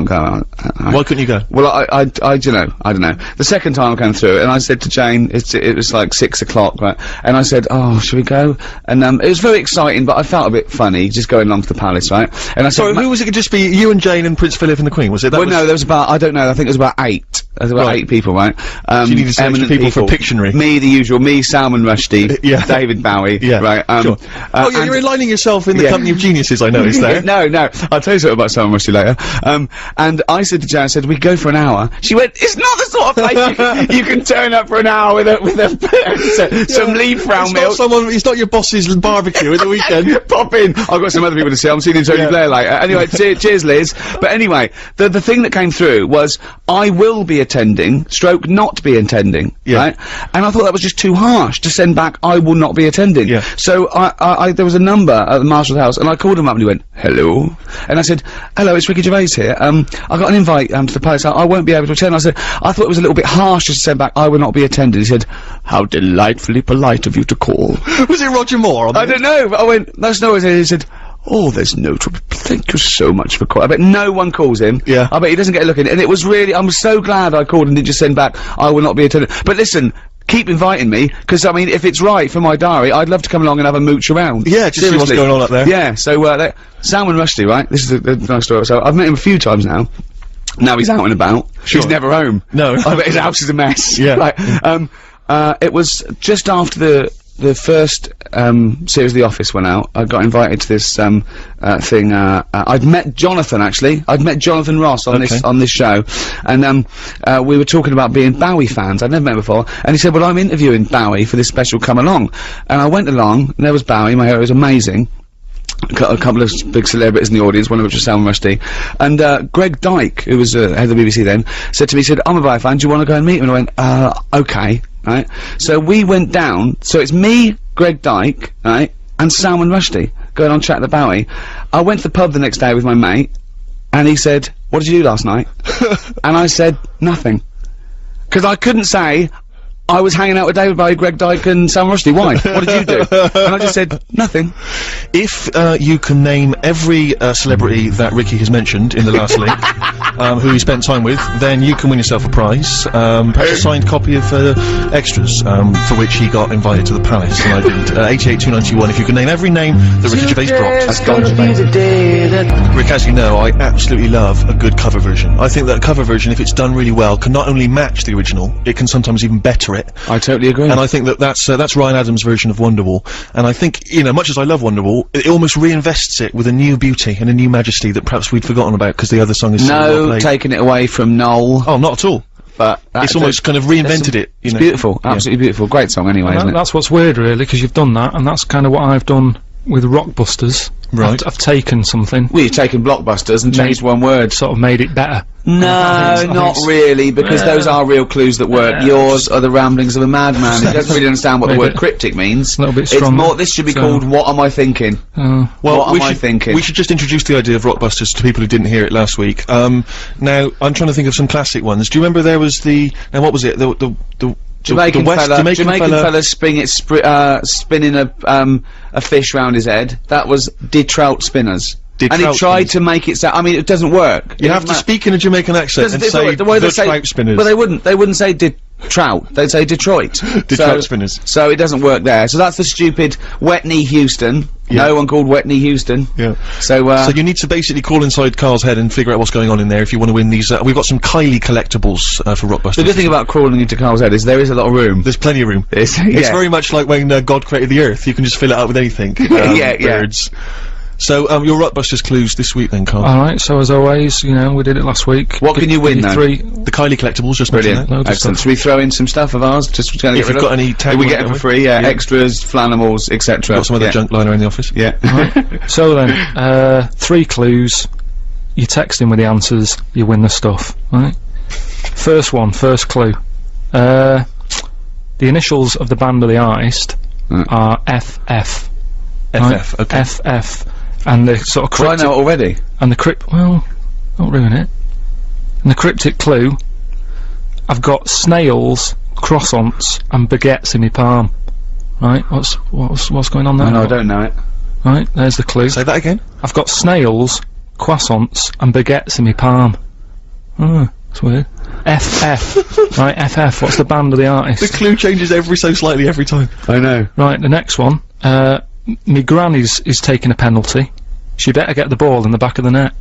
go out. Why couldn't you go? Well, I don't know. I don't know. The second time I came through it, and I said to Jane, it was like 6 o'clock, right? And I said, "Oh, should we go?" And it was very exciting, but I felt a bit funny just going along to the palace, right? And I said, sorry, who was it? Could just be you and Jane and Prince Philip and the Queen? Was it that? Well, no, there was about, I don't know, I think it was about 8. There was about 8 people, right? So you needed some extra people for Pictionary. Me, the usual, me, Salman Rushdie, David Bowie, right? Sure. Oh, yeah, you're aligning yourself in the company of geniuses, I noticed there. No, I'll tell you something about Salman Rushdie later. And I said to Jane, I said, "We go for an hour." She went, "It's not the sort of place you can turn up for an hour with some leaf round milk." It's not your boss's barbecue at the weekend. Pop in. I've got some other people to see. I'm seeing Tony Blair later. Anyway, cheers, Liz. But anyway, the thing that came through was, I will be attending, stroke not be attending, right? And I thought that was just too harsh to send back, "I will not be attending." Yeah. So there was a number at the Marshal's house, and I called him up and he went, "Hello?" And I said, "Hello, it's Ricky Gervais here. I got an invite to the palace. I won't be able to attend." I said, "I thought it was a little bit harsh to send back, 'I will not be attending.'" He said, "How delightfully polite of you to call." Was it Roger Moore? I don't know, but I went, "That's no," he said, "Oh, there's no trouble. Thank you so much for calling." I bet no one calls him. Yeah. I bet he doesn't get a look in. And it was really, I'm so glad I called and didn't just send back, "I will not be attending." But listen, keep inviting me, because I mean, if it's right for my diary, I'd love to come along and have a mooch around. Yeah, just see what's going on up there. Yeah, so, Salman Rushdie, right? This is the nice story. So, I've met him a few times now. Now he's out and about. Sure. He's never home. No. I bet his house is a mess. Yeah. Right. It was just after the first series of The Office went out. I got invited to this thing. I'd met Jonathan, actually. I'd met Jonathan Ross on this show, and we were talking about being Bowie fans. I'd never met him before, and he said, "Well, I'm interviewing Bowie for this special. Come along." And I went along, and there was Bowie. My hair was amazing. A couple of big celebrities in the audience, one of which was Salman Rushdie. And Greg Dyke, who was head of the BBC then, said to me, he said, "I'm a Bowie fan, do you want to go and meet him?" And I went, okay, right? So we went down, so it's me, Greg Dyke, right, and Salman Rushdie, going on chat to Bowie. I went to the pub the next day with my mate, and he said, "What did you do last night?" And I said, "Nothing." Because I couldn't say, "I was hanging out with David Bowie, Greg Dyke and Salman Rushdie. Why? What did you do?" And I just said, "Nothing." If you can name every celebrity that Ricky has mentioned in the last link, who he spent time with, then you can win yourself a prize. Perhaps a signed copy of Extras, for which he got invited to the palace, and I didn't. 88291. If you can name every name that Ricky Gervais dropped. That's Don Gervais. Rick, as you know, I absolutely love a good cover version. I think that a cover version, if it's done really well, can not only match the original, it can sometimes even better it. I totally agree. And I think that that's Ryan Adams' version of Wonderwall. And I think, you know, much as I love Wonderwall, it almost reinvests it with a new beauty and a new majesty that perhaps we'd forgotten about because the other song is so well played. Taking it away from Noel. Oh, not at all. But it's almost kind of reinvented it. It's beautiful, absolutely beautiful. Great song anyway, isn't it? That's what's weird, really, because you've done that, and that's kind of what I've done with Rockbusters. Right. I've taken something. Well, you've taken Blockbusters and changed one word. Sort of made it better. No, not really, because those are real clues that work. Yours are the ramblings of a madman. He doesn't really understand what the word cryptic means. A little bit stronger. It's more, this should be called What Am I Thinking? Well, what am I thinking? We should just introduce the idea of Rockbusters to people who didn't hear it last week. Now, I'm trying to think of some classic ones. Do you remember there was now what was it? Jamaican Jamaican fella spinning a fish round his head. That was de trout spinners. And he trout tried spinners. to make it sound. I mean, it doesn't work. You have to speak in a Jamaican accent and say the way they say trout spinners. But they wouldn't say trout. They'd say Detroit. Trout spinners. So it doesn't work there. So that's the stupid Wet Knee Houston. Yeah. No one called Wet Knee Houston. Yeah. So you need to basically crawl inside Karl's head and figure out what's going on in there if you want to win these. We've got some Kylie collectibles for Rockbusters. the good thing about crawling into Karl's head is there is a lot of room. There's plenty of room. It's very much like when God created the Earth. You can just fill it out with anything. Birds. So, your Rockbusters clues this week then, Karl. Alright, so as always, you know, we did it last week. What can you win, though? The Kylie collectibles, just Brilliant. mention that. Excellent. Should we throw in some stuff of ours? Just to If you've got any tag we get it for free, extras, flannimals, etc. Got some other junk lying around the office. Yeah. Right. So then, 3 clues. You text in with the answers, you win the stuff. Right? First clue. The initials of the band or the artist are FF. FF, okay. FF. And the sort of Well, I know it already. And the well, don't ruin it. And the cryptic clue, I've got snails, croissants, and baguettes in my palm. Right? What's going on there? No, I don't know it. Right, there's the clue. Say that again. I've got snails, croissants, and baguettes in my palm. That's weird. FF. Right, FF, what's the band of the artist? The clue changes ever so slightly every time. I know. Right, the next one. Me granny's is taking a penalty. She better get the ball in the back of the net.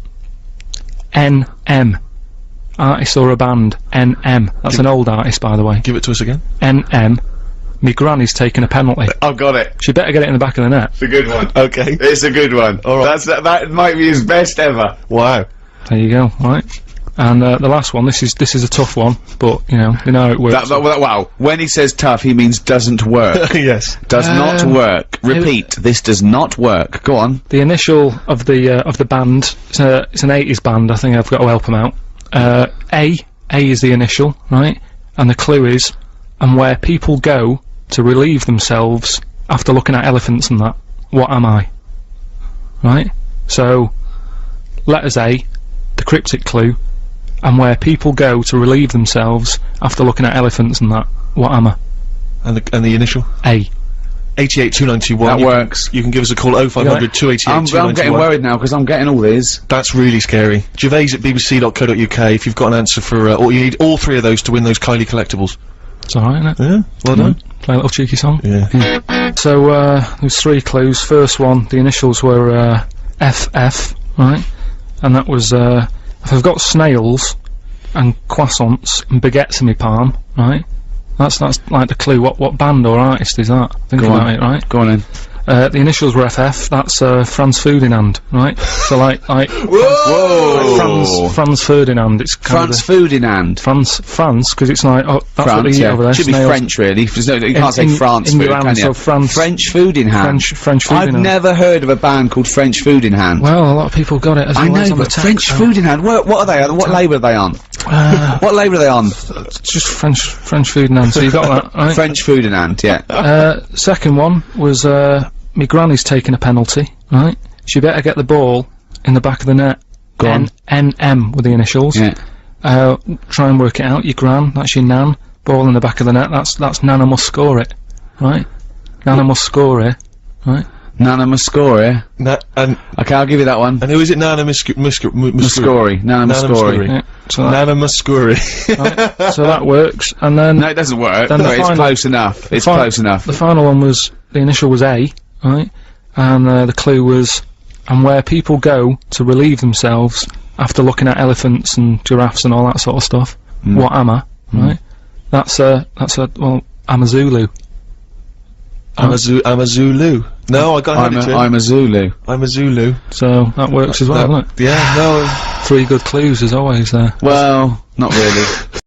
NM. Artist or a band. NM. That's an old artist, by the way. Give it to us again. NM. Me granny's taking a penalty. I've got it. She better get it in the back of the net. It's a good one. Okay. It's a good one. Alright. That might be his best ever. Wow. There you go, right? And the last one, this is a tough one, but you know how it works. Wow. When he says tough, he means doesn't work. Yes. Does not work. Repeat, this does not work. Go on. The initial of the band, it's an 80s band, I think I've got to help them out. A is the initial, right? And the clue is, and where people go to relieve themselves after looking at elephants and that. What am I? Right? So, letters A, the cryptic clue, and where people go to relieve themselves after looking at elephants and that. What am I? And the initial? A. 882921. That works. You can give us a call 0500 288 I'm getting worried now because I'm getting all these. That's really scary. Gervais at bbc.co.uk if you've got an answer for, or you need all 3 of those to win those Kylie collectibles. It's alright, isn't it? Yeah, well done. Play a little cheeky song. Yeah. So, there's 3 clues. First one, the initials were, FF, right? And that was, if I've got snails and croissants and baguettes in my palm, right? That's like the clue. What band or artist is that? Think about it, right? Go on in. The initials were FF. That's Franz Ferdinand, right? So like Whoa! like Franz Ferdinand. It's kind Franz Ferdinand. France, because it's like that's France, what they eat over there. Should be snails. French, really. There's no, you can't say France in food, your hand, can you? so France. French food in hand. French food I've in hand. never heard of a band called French Food in Hand. Well, a lot of people got it as I well as know, on the but text, French so. Food in Hand. What are they? What label are they on? What label are they on? Just French food in hand. So you got that, right? French Food in Hand. Yeah. Second one was me granny's taking a penalty, right? She better get the ball in the back of the net. Go on. NM with the initials. Yeah. Try and work it out. Your gran, that's your nan. Ball in the back of the net. That's Nana must score it, right? Nana must score it, right? Nana Muscori. Okay, I'll give you that one. And who is it? Nana Muscori. Nana Muscori. Yeah, so Nana Muscori. right, so that works. And then No, it doesn't work. Then No, the it's final- close enough. It's close enough. the final one was the initial was A, right? And the clue was, and where people go to relieve themselves after looking at elephants and giraffes and all that sort of stuff. What am I? Right? That's well, I'm a Zulu. I'm a Zulu. No, I got it. I'm a Zulu. I'm a Zulu. So that works as well, doesn't it? Yeah, no. 3 good clues as always there. Well, not really.